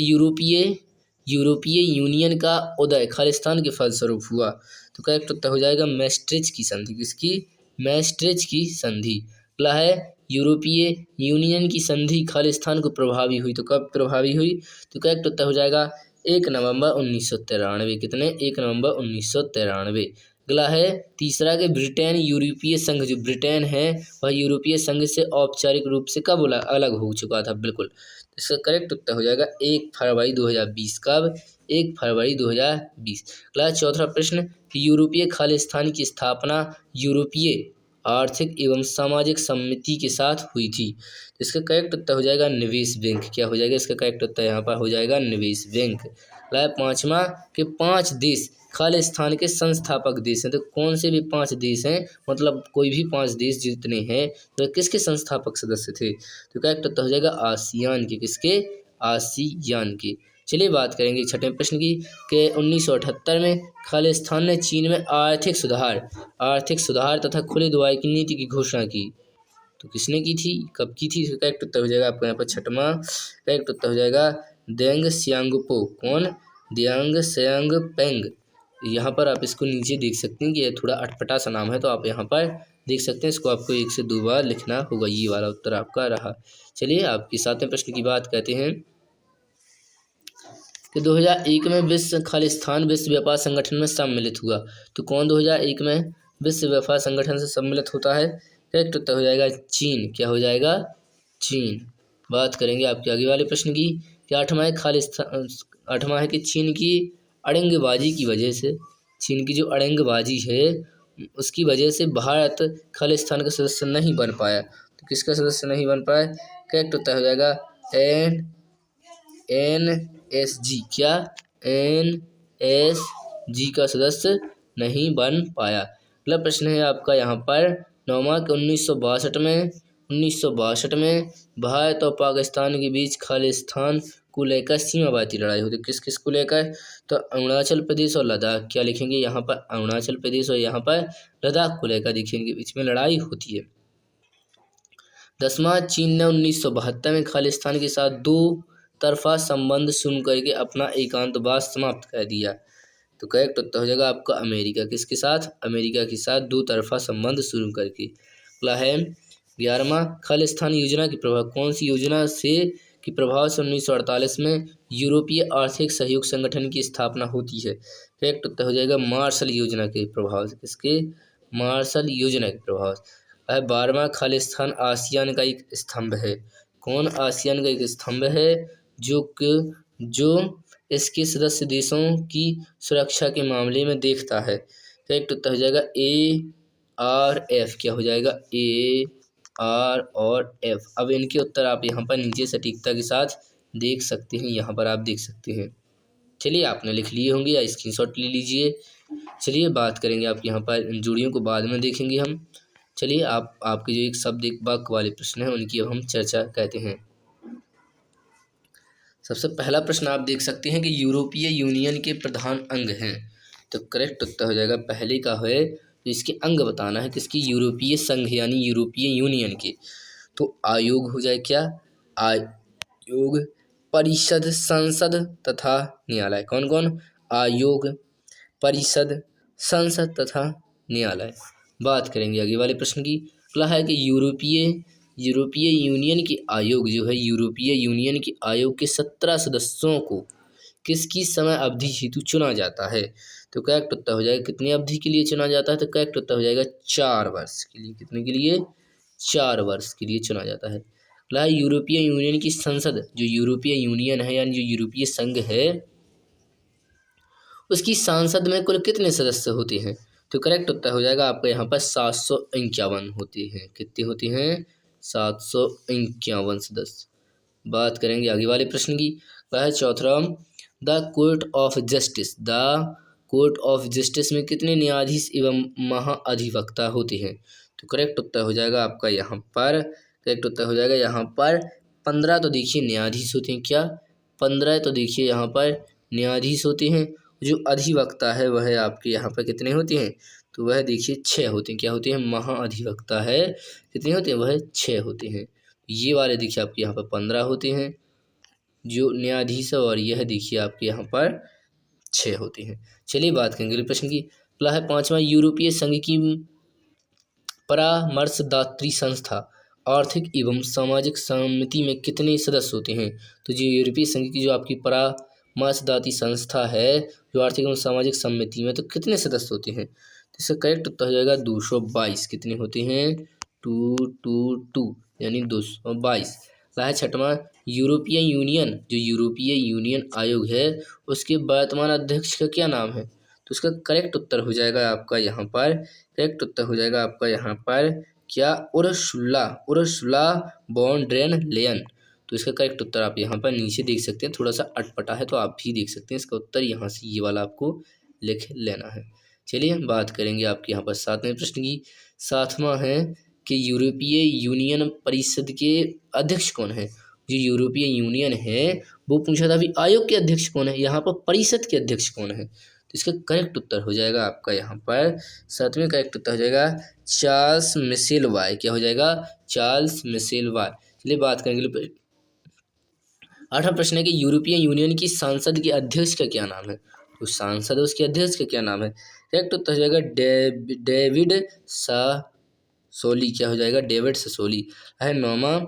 यूरोपीय यूनियन का उदय खालिस्तान के फलस्वरूप हुआ। तो करेक्ट उत्तर हो जाएगा मैस्ट्रिच की संधि। किसकी? मैस्ट्रिच की संधि। अगला है यूरोपीय यूनियन की संधि खालिस्तान को प्रभावी हुई। तो कब प्रभावी हुई? तो करेक्ट उत्तर हो जाएगा 1 नवंबर 1993। कितने? 1 नवंबर 1993। अगला है तीसरा कि ब्रिटेन यूरोपीय संघ, जो ब्रिटेन है वह यूरोपीय संघ से औपचारिक रूप से कब अलग हो चुका था। बिल्कुल, इसका करेक्ट उत्तर हो जाएगा 1 फरवरी 2020। कब? 1 फरवरी 2020। अगला चौथा प्रश्न कि यूरोपीय खालिस्तान की स्थापना यूरोपीय आर्थिक एवं सामाजिक समिति के साथ हुई थी। इसका करेक्ट उत्तर हो जाएगा निवेश बैंक। क्या हो जाएगा? इसका करेक्ट उत्तर यहाँ पर हो जाएगा निवेश बैंक। अगला पांचवा कि 5 देश खालिस्तान के संस्थापक देश हैं। तो कौन से भी 5 देश हैं, मतलब कोई भी 5 देश जितने हैं तो किसके संस्थापक सदस्य थे? तो करेक्ट उत्तर हो जाएगा आसियान के। किसके? आसियान के। चलिए बात करेंगे छठे प्रश्न की कि 1978 में खालिस्तान ने चीन में आर्थिक सुधार तथा खुले दुआई की नीति की घोषणा की। तो किसने की थी? कब की थी? करेक्ट उत्तर हो जाएगा आपको यहाँ पर छठवां करेक्ट उत्तर हो जाएगा देंग सियांगपो। कौन? देंग सियांगपेंग। यहाँ पर आप इसको नीचे देख सकते हैं कि ये थोड़ा अटपटा सा नाम है, तो आप यहाँ पर देख सकते हैं। इसको आपको 1 से 2 बार लिखना होगा। ये वाला उत्तर आपका रहा। चलिए आपके सातवें प्रश्न की बात करते हैं कि 2001 में विश्व खालिस्तान विश्व व्यापार संगठन में सम्मिलित हुआ। तो कौन 2001 में विश्व व्यापार संगठन से सम्मिलित होता है? करेक्ट उत्तर हो जाएगा चीन। क्या हो जाएगा? चीन। बात करेंगे आपके आगे वाले प्रश्न की कि आठवां है कि चीन की अड़ंगबाजी की वजह से, चीन की जो अड़ंगबाजी है उसकी वजह से भारत खालिस्तान का सदस्य नहीं बन पाया। तो किसका सदस्य नहीं बन पाया? करेक्ट उत्तर हो जाएगा NSG। क्या? NSG का सदस्य नहीं बन पाया। अगला प्रश्न है आपका यहाँ पर 9वां कि 1962 में भारत और पाकिस्तान के बीच खालिस्तान को लेकर सीमावर्ती लड़ाई होती है। किस किस को लेकर? तो अरुणाचल प्रदेश और लद्दाख। क्या लिखेंगे यहाँ पर? अरुणाचल प्रदेश और यहाँ पर लद्दाख को लेकर देखिए इनके बीच में लड़ाई होती है। 10वां, चीन ने 1972 में खालिस्तान के साथ 2 तरफा संबंध शुरू करके अपना एकांतवास समाप्त कर दिया। तो करेक्ट उत्तर हो जाएगा आपका अमेरिका। किसके साथ? अमेरिका के साथ 2 तरफा संबंध शुरू करके। अगला है 11वां, खालिस्तान योजना के प्रभाव। कौन सी योजना से के प्रभाव से 1948 में यूरोपीय आर्थिक सहयोग संगठन की स्थापना होती है? करेक्ट उत्तर हो जाएगा मार्शल योजना के प्रभाव से। किसके? मार्शल योजना के प्रभाव से। 12वां, खालिस्तान आसियान का एक स्तंभ है। कौन आसियान का एक स्तंभ है? जो इसके सदस्य देशों की सुरक्षा के मामले में देखता है। करेक्ट उत्तर हो जाएगा ARF। क्या हो जाएगा? AR और F। अब इनके उत्तर आप यहाँ पर नीचे सटीकता के साथ देख सकते हैं। यहाँ पर आप देख सकते हैं। चलिए आपने लिख लिए होंगे या स्क्रीनशॉट ले लीजिए। चलिए बात करेंगे आप यहाँ पर इन जोड़ियों को बाद में देखेंगे हम। चलिए आपके जो एक शब्द एक वाक्य वाले प्रश्न हैं उनकी अब हम चर्चा करते हैं। सबसे पहला प्रश्न आप देख सकते हैं कि यूरोपीय यूनियन के प्रधान अंग हैं। तो करेक्ट उत्तर हो जाएगा पहले का है, तो इसके अंग बताना है किसकी? यूरोपीय संघ यानी यूरोपीय यूनियन के। तो आयोग हो जाए। क्या? आयोग, परिषद, संसद तथा न्यायालय। कौन कौन? आयोग, परिषद, संसद तथा न्यायालय। बात करेंगे आगे वाले प्रश्न की। अगला है कि यूरोपीय यूनियन के आयोग जो है, यूरोपीय यूनियन के आयोग के 17 सदस्यों को किसकी समय अवधि हेतु चुना जाता है? तो करेक्ट उत्तर हो जाएगा कितनी अवधि के लिए चुना जाता है? तो करेक्ट उत्तर हो जाएगा 4 वर्ष के लिए। कितने के लिए? 4 वर्ष के लिए चुना जाता है। अगला है यूरोपीय यूनियन की संसद, जो यूरोपीय यूनियन है यानी जो यूरोपीय संघ है उसकी सांसद में कुल कितने सदस्य होते हैं? तो करेक्ट उत्तर हो जाएगा आपका यहाँ पर 751 होते हैं। कितने होते हैं? 751 सदस्य। बात करेंगे आगे वाले प्रश्न की। वह है चौथा, the court of justice. The court of justice में कितने न्यायाधीश एवं महाअधिवक्ता होते हैं? तो करेक्ट उत्तर हो जाएगा आपका यहाँ पर 15 तो देखिए न्यायाधीश होते हैं। क्या? 15 तो देखिए यहाँ पर न्यायाधीश होते हैं। जो अधिवक्ता है वह आपके यहाँ पर कितने होते हैं? तो वह देखिए 6 होते हैं। क्या होते हैं? महाअधिवक्ता है कितने होते हैं? वह 6 होते हैं। ये वाले देखिए आपके यहाँ पर 15 होते हैं जो न्यायाधीश है, और यह देखिए आपके यहाँ पर 6 होते हैं। चलिए बात करेंगे अगले प्रश्न की। अगला है 5वां, यूरोपीय संघ की परामर्शदात्री संस्था आर्थिक एवं सामाजिक समिति में कितने सदस्य होते हैं? तो जो यूरोपीय संघ की जो आपकी परामर्शदात्री संस्था है जो आर्थिक एवं सामाजिक समिति में, तो कितने सदस्य होते हैं? तो इसका करेक्ट उत्तर हो जाएगा 222। कितनी होती हैं? 222 यानी 222। अगला है छठवां, यूरोपियन यूनियन, जो यूरोपीय यूनियन आयोग है उसके वर्तमान अध्यक्ष का क्या नाम है? तो इसका करेक्ट उत्तर हो जाएगा आपका यहाँ पर, करेक्ट उत्तर हो जाएगा आपका यहाँ पर क्या? Ursula, Ursula von der Leyen. तो इसका करेक्ट उत्तर आप यहाँ पर नीचे देख सकते हैं, थोड़ा सा अटपटा है तो आप भी देख सकते हैं। इसका उत्तर यहाँ से ये वाला आपको लिख लेना है। चलिए हम बात करेंगे आपके यहाँ पर सातवें प्रश्न की। सातवां है कि यूरोपीय यूनियन परिषद के अध्यक्ष कौन है? जो यूरोपीय यूनियन है वो पूछा था, अभी आयोग के अध्यक्ष कौन है, यहाँ पर परिषद के अध्यक्ष कौन है? तो इसका करेक्ट उत्तर हो जाएगा आपका यहाँ पर सातवें, करेक्ट उत्तर हो जाएगा चार्ल्स मिशेल वाय। क्या हो जाएगा? चार्ल्स मिशेल वाय। चलिए बात करेंगे। आठवां प्रश्न है कि यूरोपीय यूनियन की सांसद के अध्यक्ष का क्या नाम है? तो सांसद है उसके अध्यक्ष का क्या नाम है? करेक्ट उत्तर हो जाएगा डेविड सासोली। क्या हो जाएगा? डेविड सासोली है। नौवां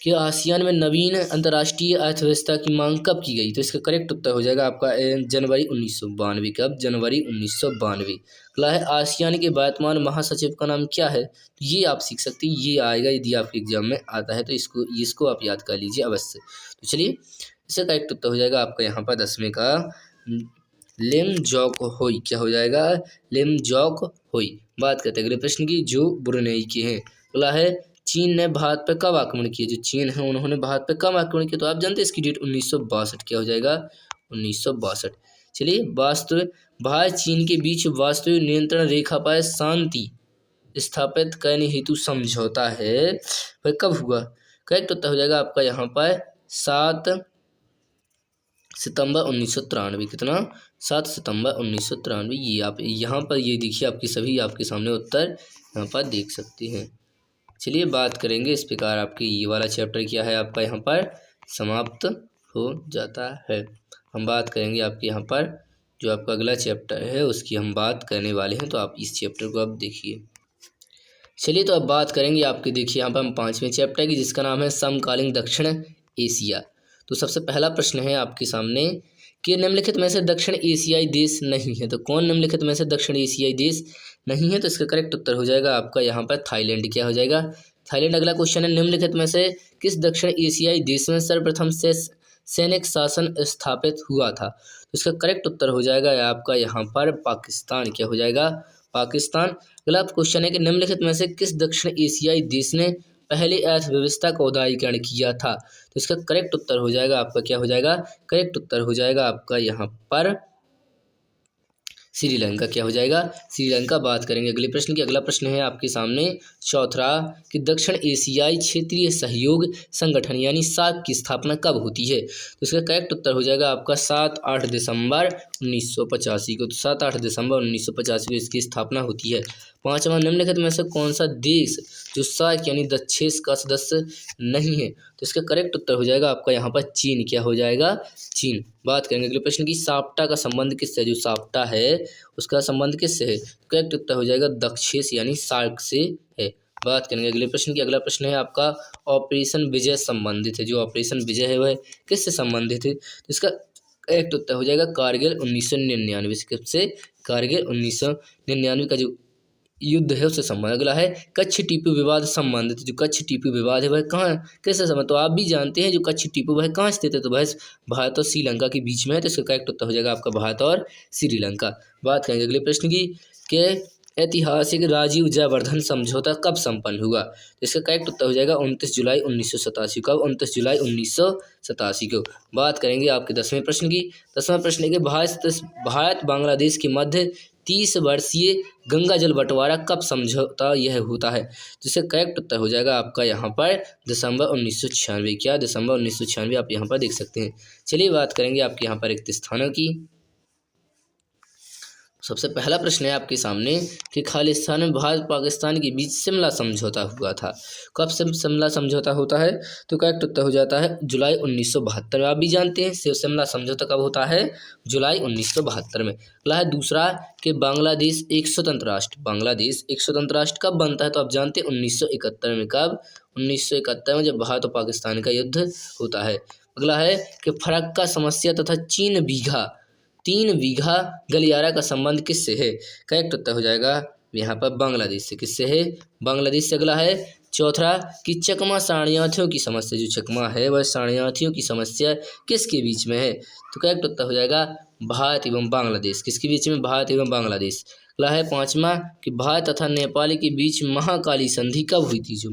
कि आसियान में नवीन अंतर्राष्ट्रीय अर्थव्यवस्था की मांग कब की गई? तो इसका करेक्ट उत्तर हो जाएगा आपका जनवरी 1992। कब? जनवरी 1992। अगला है आसियान के वर्तमान महासचिव का नाम क्या है? तो ये आप सीख सकते हैं, ये आएगा यदि आपके एग्जाम में आता है तो इसको आप याद कर लीजिए अवश्य। तो चलिए इसका करेक्ट उत्तर हो जाएगा आपका यहाँ पर 10वें का लेम जॉक होई। क्या हो जाएगा? लेम जॉक होई। बात करते हैं अगले प्रश्न की, जो ब्रुनेई के हैं। अगला है चीन ने भारत पर कब आक्रमण किया? जो चीन है उन्होंने भारत पर कब आक्रमण किया? तो आप जानते हैं इसकी डेट 1962। क्या हो जाएगा? 1962। चलिए भारत चीन के बीच वास्तविक नियंत्रण रेखा पर शांति स्थापित करने हेतु समझौता है वह कब हुआ? करेक्ट उत्तर हो जाएगा आपका यहाँ पर 7 सितंबर 1993। कितना? 7 सितंबर 1993। ये आप यहाँ पर ये देखिए, आपके सभी आपके सामने उत्तर यहाँ पर देख सकते हैं। चलिए बात करेंगे इस प्रकार आपके ये वाला चैप्टर क्या है आपका यहाँ पर समाप्त हो जाता है। हम बात करेंगे आपके यहाँ पर जो आपका अगला चैप्टर है उसकी हम बात करने वाले हैं, तो आप इस चैप्टर को अब देखिए। चलिए तो अब बात करेंगे आपके, देखिए यहाँ पर हम 5वें चैप्टर की, जिसका नाम है समकालीन दक्षिण एशिया। तो सबसे पहला प्रश्न है आपके सामने कि निम्नलिखित में से दक्षिण एशियाई देश नहीं है। तो कौन निम्नलिखित में से दक्षिण एशियाई देश नहीं है? तो इसका करेक्ट उत्तर हो जाएगा आपका यहाँ पर थाईलैंड। क्या हो जाएगा? थाईलैंड। अगला क्वेश्चन है निम्नलिखित में से किस दक्षिण एशियाई देश में सर्वप्रथम से सैनिक शासन स्थापित हुआ था? तो इसका करेक्ट उत्तर हो जाएगा आपका यहाँ पर पाकिस्तान। क्या हो जाएगा? पाकिस्तान। अगला क्वेश्चन है कि निम्नलिखित में से किस दक्षिण एशियाई देश ने पहले अर्थव्यवस्था का उदारीकरण किया था? तो इसका करेक्ट उत्तर हो जाएगा आपका क्या हो जाएगा? करेक्ट उत्तर हो जाएगा आपका यहाँ पर श्रीलंका। क्या हो जाएगा? श्रीलंका। बात करेंगे अगले प्रश्न की। अगला प्रश्न है आपके सामने चौथा कि दक्षिण एशियाई क्षेत्रीय सहयोग संगठन यानी सार्क की स्थापना कब होती है? तो इसका करेक्ट उत्तर हो जाएगा आपका 7-8 दिसंबर 1985 को। तो 7-8 दिसंबर 1985 को इसकी स्थापना होती है। पांचवा, निम्नलिखित में से कौन सा देश जो सार्क यानी दक्षेस का सदस्य नहीं है? तो इसका करेक्ट उत्तर हो जाएगा आपका यहाँ पर चीन। क्या हो जाएगा? चीन। बात करेंगे अगले प्रश्न की, साप्टा का संबंध किससे है? जो साप्टा है उसका संबंध किससे है? करेक्ट उत्तर हो जाएगा दक्षेस यानी सार्क से है। बात करेंगे अगले प्रश्न की। अगला प्रश्न है आपका ऑपरेशन विजय संबंधित है। जो ऑपरेशन विजय है वह किससे संबंधित है? तो इसका करेक्ट उत्तर हो जाएगा कारगिल 1999 से। कारगिल 1999 का जो युद्ध है उससे संबंध। अगला है कच्छ टीपू विवाद संबंधित। जो कच्छ टीपू विवाद है वह कहाँ कैसे संबंध? तो आप भी जानते हैं जो कच्छ टीपू वह कहाँ स्थित है? तो वह भारत और श्रीलंका के बीच में है। तो इसका करेक्ट उत्तर हो जाएगा आपका भारत और श्रीलंका। बात करेंगे अगले प्रश्न की कि ऐतिहासिक राजीव जयवर्धन समझौता कब संपन्न हुआ? तो इसका करेक्ट उत्तर हो जाएगा 29 जुलाई 1987। कब? 29 जुलाई 1987 को। बात करेंगे आपके 10वें प्रश्न की। 10वां प्रश्न है कि भारत बांग्लादेश के मध्य 30 वर्षीय गंगा जल बंटवारा कब समझौता यह होता है? जिसका करेक्ट उत्तर हो जाएगा आपका यहाँ पर दिसंबर 1996। क्या? दिसंबर 1996 आप यहाँ पर देख सकते हैं। चलिए बात करेंगे आपके यहाँ पर रिक्त स्थानों की। सबसे पहला प्रश्न है आपके सामने कि खालिस्तान में भारत पाकिस्तान के बीच शिमला समझौता हुआ था। कब शिमला समझौता होता है? तो करेक्ट उत्तर हो जाता है जुलाई 1972 में। आप भी जानते हैं शिमला समझौता कब होता है? जुलाई 1972 में। अगला है दूसरा कि बांग्लादेश एक स्वतंत्र राष्ट्र, बांग्लादेश एक स्वतंत्र राष्ट्र कब बनता है? तो आप जानते हैं 1971 में। कब? 1971 में, जब भारत और पाकिस्तान का युद्ध होता है। अगला है कि फरक्का समस्या तथा 3 बीघा गलियारा का संबंध किससे है? करेक्ट उत्तर हो जाएगा यहाँ पर बांग्लादेश से। किससे है? बांग्लादेश से। अगला है चौथा कि चकमा शरणार्थियों की समस्या, जो चकमा है वह शरणार्थियों की समस्या किसके बीच में है? तो करेक्ट उत्तर हो जाएगा भारत एवं बांग्लादेश। किसके बीच में? भारत एवं बांग्लादेश। अगला है पांचवा कि भारत तथा नेपाल के बीच महाकाली संधि कब हुई थी? जो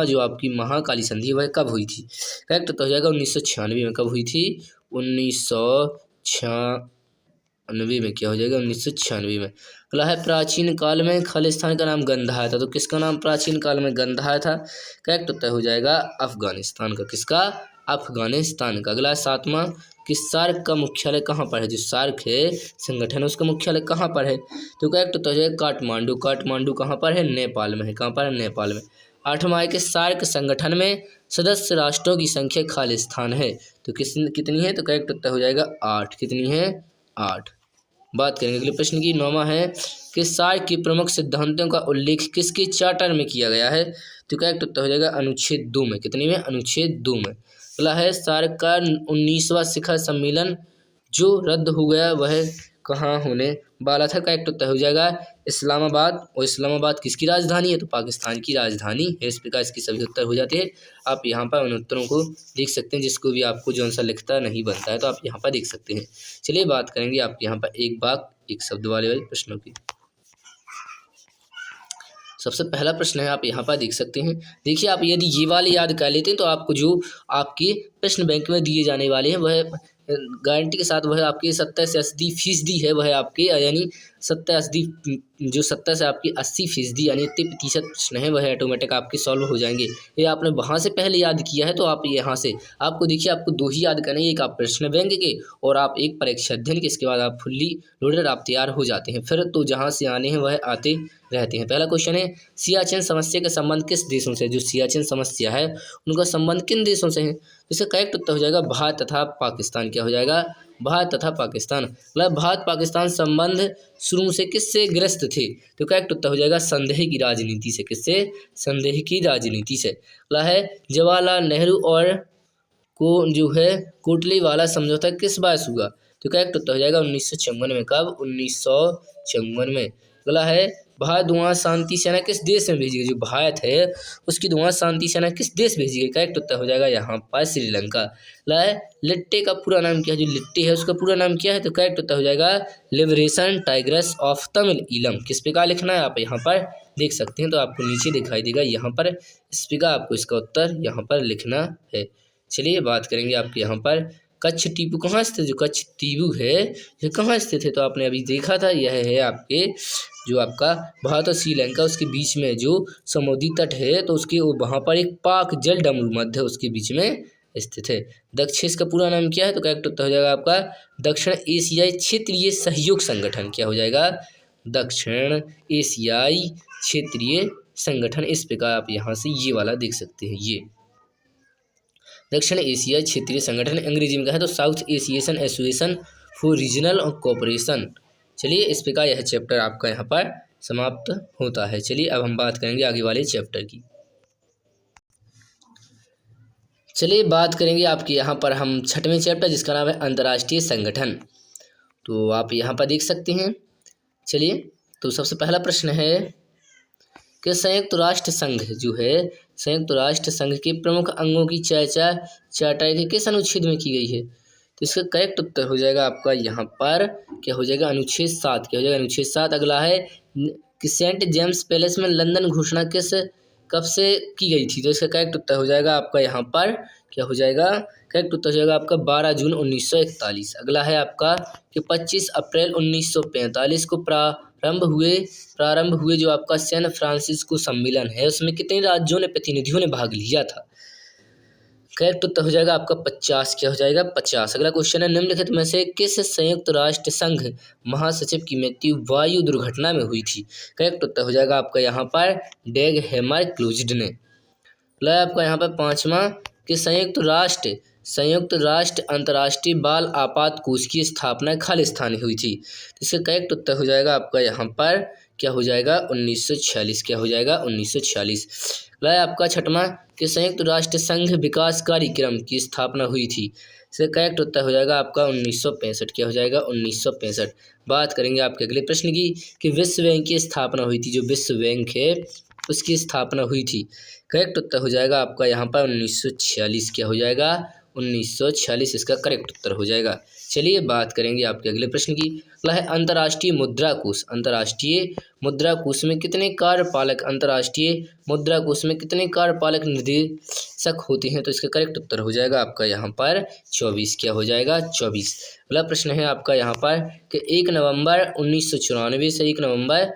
जो आपकी महाकाली संधि वह कब हुई थी? करेक्ट उत्तर हो जाएगा 1996 में। कब हुई थी? 1996 में। क्या हो जाएगा? 1996 में। अगला है प्राचीन काल में खालिस्तान का नाम गंधार था, तो किसका नाम प्राचीन काल में गंधार था? करेक्ट उत्तर हो जाएगा अफगानिस्तान का। किसका? अफगानिस्तान का। अगला है सातवां कि सार्क का मुख्यालय कहाँ पर है? जो सार्क है संगठन उसका मुख्यालय कहाँ पर है? तो करेक्ट उत्तर हो जाएगा काठमांडू। काठमांडू कहाँ पर है? नेपाल में है। कहाँ पर है? नेपाल में। आठवां है कि सार्क संगठन में सदस्य राष्ट्रों की संख्या खालिस्तान है, तो कितनी है? तो करेक्ट उत्तर हो जाएगा 8। कितनी है? 8। बात करेंगे अगले प्रश्न की। 9वां है कि सार्क के प्रमुख सिद्धांतों का उल्लेख किसके चार्टर में किया गया है? तो करेक्ट उत्तर हो जाएगा अनुच्छेद 2 में। कितनी में? अनुच्छेद 2 में। अगला है सार्क का 19वां शिखर सम्मेलन जो रद्द हो गया वह कहाँ होने वाला था? करेक्ट उत्तर हो जाएगा इस्लामाबाद। और इस्लामाबाद किसकी राजधानी है? तो पाकिस्तान की राजधानी है। इस प्रकार इसके सभी उत्तर हो जाते हैं। आप यहाँ पर उन उत्तरों को देख सकते हैं, जिसको भी आपको जो सा लिखता नहीं बनता है तो आप यहाँ पर देख सकते हैं। चलिए बात करेंगे आपके यहाँ पर एक वाक्य एक शब्द वाले प्रश्नों की। सबसे पहला प्रश्न है, आप यहाँ पर देख सकते हैं। देखिए आप यदि ये वाले याद कर लेते हैं तो आपको जो आपके प्रश्न बैंक में दिए जाने वाले हैं वह गारंटी के साथ वह आपके 70 से 80% है, वह आपके यानी 70 से आपकी 80% यानी 80% प्रश्न है वह ऑटोमेटिक आपके सॉल्व हो जाएंगे। ये आपने वहाँ से पहले याद किया है तो आप यहाँ से आपको देखिए आपको 2 ही याद करने हैं, एक आप प्रश्न बैंक के और आप एक परीक्षा अध्ययन के। इसके बाद आप फुल्ली लोडेड आप तैयार हो जाते हैं। फिर तो जहाँ से आने हैं वह आते रहते हैं। पहला क्वेश्चन है सियाचिन समस्या का संबंध किस देशों से? जो सियाचिन समस्या है उनका संबंध किन देशों से है? इसका करेक्ट उत्तर हो जाएगा भारत तथा पाकिस्तान। क्या हो जाएगा? भारत तथा पाकिस्तान। मतलब भारत पाकिस्तान संबंध शुरू से किससे ग्रस्त थे? तो करेक्ट उत्तर हो जाएगा संदेह की राजनीति से। किससे? संदेह की राजनीति से। अगला है जवाहरलाल नेहरू और को जो है कोटली वाला समझौता किस वर्ष हुआ? तो करेक्ट उत्तर हो जाएगा 1954 में। कब? 1954 में। अगला है भारत धुआं शांति सेना किस देश में भेजी गई? जो भारत है उसकी धुआं शांति सेना किस देश भेजी गई? करेक्ट उत्तर हो जाएगा यहाँ पर श्रीलंका। अगला है लिट्टे का पूरा नाम क्या है? जो लिट्टे है उसका पूरा नाम क्या है? तो करेक्ट उत्तर हो जाएगा liberation tigress of Tamil Eelam. किस प्रकार लिखना है आप यहाँ पर देख सकते हैं, तो आपको नीचे दिखाई देगा यहाँ पर। इस प्रकार आपको इसका उत्तर यहाँ पर लिखना है। चलिए बात करेंगे आपके यहाँ पर कच्छ टीपू कहाँ स्थित? जो कच्छ टीपू है ये कहाँ स्थित है? तो आपने अभी देखा था, यह है आपके जो आपका भारत और श्रीलंका उसके बीच में जो समुद्री तट है, तो उसके वहाँ पर एक पाक जल डमरू मध्य उसके बीच में स्थित है। दक्षिण का पूरा नाम क्या है? तो करेक्ट उत्तर हो जाएगा आपका दक्षिण एशियाई क्षेत्रीय सहयोग संगठन। क्या हो जाएगा? दक्षिण एशियाई क्षेत्रीय संगठन। इस प्रकार आप यहाँ से ये वाला देख सकते हैं। ये दक्षिण एशिया क्षेत्रीय संगठन अंग्रेजी में कहा तो south Asian association for regional cooperation. चलिए इस प्रकार यह चैप्टर आपका यहाँ पर समाप्त होता है। चलिए अब हम बात करेंगे आगे वाले चैप्टर की। चलिए बात करेंगे आपके यहाँ पर हम 6वें चैप्टर जिसका नाम है अंतर्राष्ट्रीय संगठन। तो आप यहाँ पर देख सकते हैं। चलिए तो सबसे पहला प्रश्न है कि संयुक्त राष्ट्र संघ जो है संयुक्त राष्ट्र संघ के प्रमुख अंगों की चर्चा चार्टर के किस अनुच्छेद में की गई है? तो इसका करेक्ट उत्तर हो जाएगा आपका यहाँ पर क्या हो जाएगा? अनुच्छेद 7। क्या हो जाएगा? अनुच्छेद 7। अगला है कि सेंट जेम्स पैलेस में लंदन घोषणा कब से की गई थी? तो इसका करेक्ट उत्तर हो जाएगा आपका यहाँ पर क्या हो जाएगा? करेक्ट उत्तर हो जाएगा आपका 12 जून 1941। अगला है आपका कि 25 अप्रैल 1945 को प्रारंभ हुए जो आपका सैन फ्रांसिस्को सम्मेलन है उसमें कितने राज्यों ने प्रतिनिधियों ने भाग लिया था? करेक्ट उत्तर हो जाएगा आपका 50। क्या हो जाएगा? 50। अगला क्वेश्चन है निम्नलिखित में से किस संयुक्त राष्ट्र संघ महासचिव की मृत्यु वायु दुर्घटना में हुई थी? करेक्ट उत्तर हो जाएगा आपका यहाँ पर डैग हैमरक्लूज ने। अगला आपका यहाँ पर 5वां कि संयुक्त राष्ट्र अंतर्राष्ट्रीय बाल आपात कोष की स्थापना खालिस्तान में हुई थी। इसका करेक्ट उत्तर हो जाएगा आपका यहाँ पर क्या हो जाएगा 1946, क्या हो जाएगा 1946। अगला है आपका छठवां कि संयुक्त राष्ट्र संघ विकास कार्यक्रम की स्थापना हुई थी। इसका करेक्ट उत्तर हो जाएगा आपका 1965, क्या हो जाएगा 1965। बात करेंगे आपके अगले प्रश्न की कि विश्व बैंक की स्थापना हुई थी, जो विश्व बैंक है उसकी स्थापना हुई थी। करेक्ट उत्तर हो जाएगा आपका यहाँ पर 1946, क्या हो जाएगा 1946 इसका करेक्ट उत्तर हो जाएगा। चलिए बात करेंगे आपके अगले प्रश्न की। अगला है अंतर्राष्ट्रीय मुद्रा कोष। अंतर्राष्ट्रीय मुद्रा कोष में कितने कार्यपालक अंतर्राष्ट्रीय मुद्रा कोष में कितने कार्यपालक निदेशक होते हैं? तो इसका करेक्ट उत्तर हो जाएगा आपका यहाँ पर 24, क्या हो जाएगा 24। अगला प्रश्न है आपका यहाँ पर कि 1 नवंबर 1994 से 1 नवंबर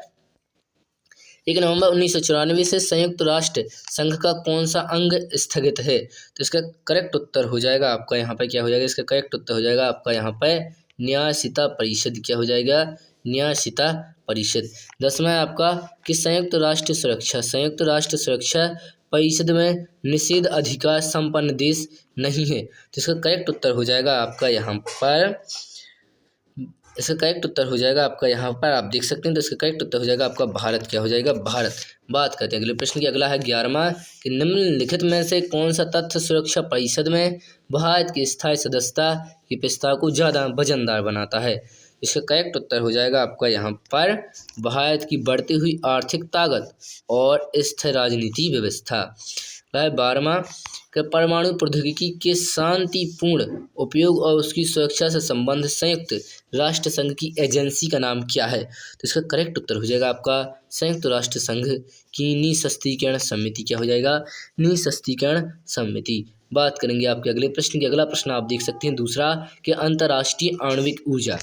1994 से संयुक्त राष्ट्र संघ का कौन सा अंग स्थगित है? तो इसका करेक्ट उत्तर हो जाएगा आपका यहाँ पर क्या हो जाएगा, इसका करेक्ट उत्तर हो जाएगा आपका यहाँ पर न्यायशीता परिषद, क्या हो जाएगा न्यायशीता परिषद। 10वां है आपका कि संयुक्त राष्ट्र सुरक्षा परिषद में निषेध अधिकार संपन्न देश नहीं है। तो इसका करेक्ट उत्तर हो जाएगा आपका यहाँ पर, इसका करेक्ट उत्तर हो जाएगा आपका यहाँ पर आप देख सकते हैं। तो इसका करेक्ट उत्तर हो जाएगा आपका भारत, क्या हो जाएगा भारत। बात करते हैं अगले प्रश्न की। अगला है 11वां कि निम्नलिखित में से कौन सा तथ्य सुरक्षा परिषद में भारत की स्थायी सदस्यता की प्रस्ताव को ज़्यादा वजनदार बनाता है? इसका करेक्ट उत्तर हो जाएगा आपका यहाँ पर भारत की बढ़ती हुई आर्थिक ताकत और स्थिर राजनीति व्यवस्था। 12वां कि परमाणु प्रौद्योगिकी के शांतिपूर्ण उपयोग और उसकी सुरक्षा से संबंधित संयुक्त राष्ट्र संघ की एजेंसी का नाम क्या है? तो इसका करेक्ट उत्तर हो जाएगा आपका संयुक्त राष्ट्र संघ की निःशस्त्रीकरण समिति, क्या हो जाएगा निःशस्त्रीकरण समिति। बात करेंगे आपके अगले प्रश्न की। अगला प्रश्न आप देख सकते हैं दूसरा कि अंतर्राष्ट्रीय आणविक ऊर्जा,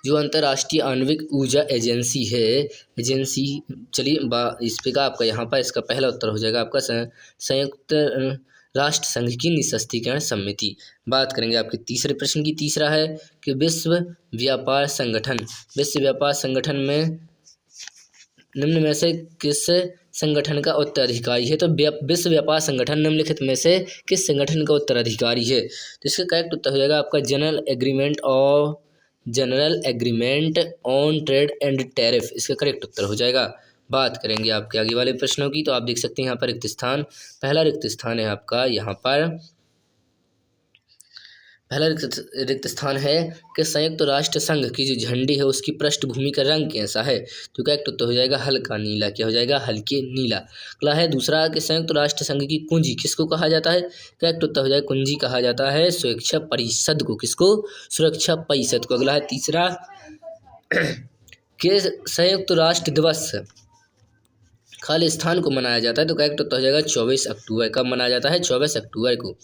जो अंतर्राष्ट्रीय आणविक ऊर्जा एजेंसी है, एजेंसी चलिए इस पे का आपका यहाँ पर इसका पहला उत्तर हो जाएगा आपका संयुक्त राष्ट्र संघ की निःशस्त्रीकरण समिति। बात करेंगे आपके तीसरे प्रश्न की। तीसरा है कि विश्व व्यापार संगठन में निम्न में से किस संगठन का उत्तराधिकारी है? तो विश्व व्यापार संगठन निम्नलिखित में से किस संगठन का उत्तराधिकारी है? तो इसका करेक्ट उत्तर हो जाएगा आपका general agreement on trade and tariff, इसका करेक्ट उत्तर हो जाएगा। बात करेंगे आपके आगे वाले प्रश्नों की। तो आप देख सकते हैं यहाँ पर रिक्त स्थान, पहला रिक्त स्थान है आपका यहाँ पर, पहला रिक्त स्थान है कि संयुक्त राष्ट्र संघ की जो झंडी है उसकी पृष्ठभूमि का रंग कैसा है? तो करेक्ट उत्तर हो जाएगा हल्का नीला, क्या हो जाएगा हल्के नीला। अगला है दूसरा कि संयुक्त राष्ट्र संघ की कुंजी किसको कहा जाता है? करेक्ट उत्तर हो जाएगा कुंजी कहा जाता है सुरक्षा परिषद को, किसको सुरक्षा परिषद को। अगला है तीसरा कि संयुक्त राष्ट्र दिवस खालिस्तान को मनाया जाता है। तो करेक्ट उत्तर हो जाएगा 24 अक्टूबर। कब मनाया जाता है? 24 अक्टूबर को।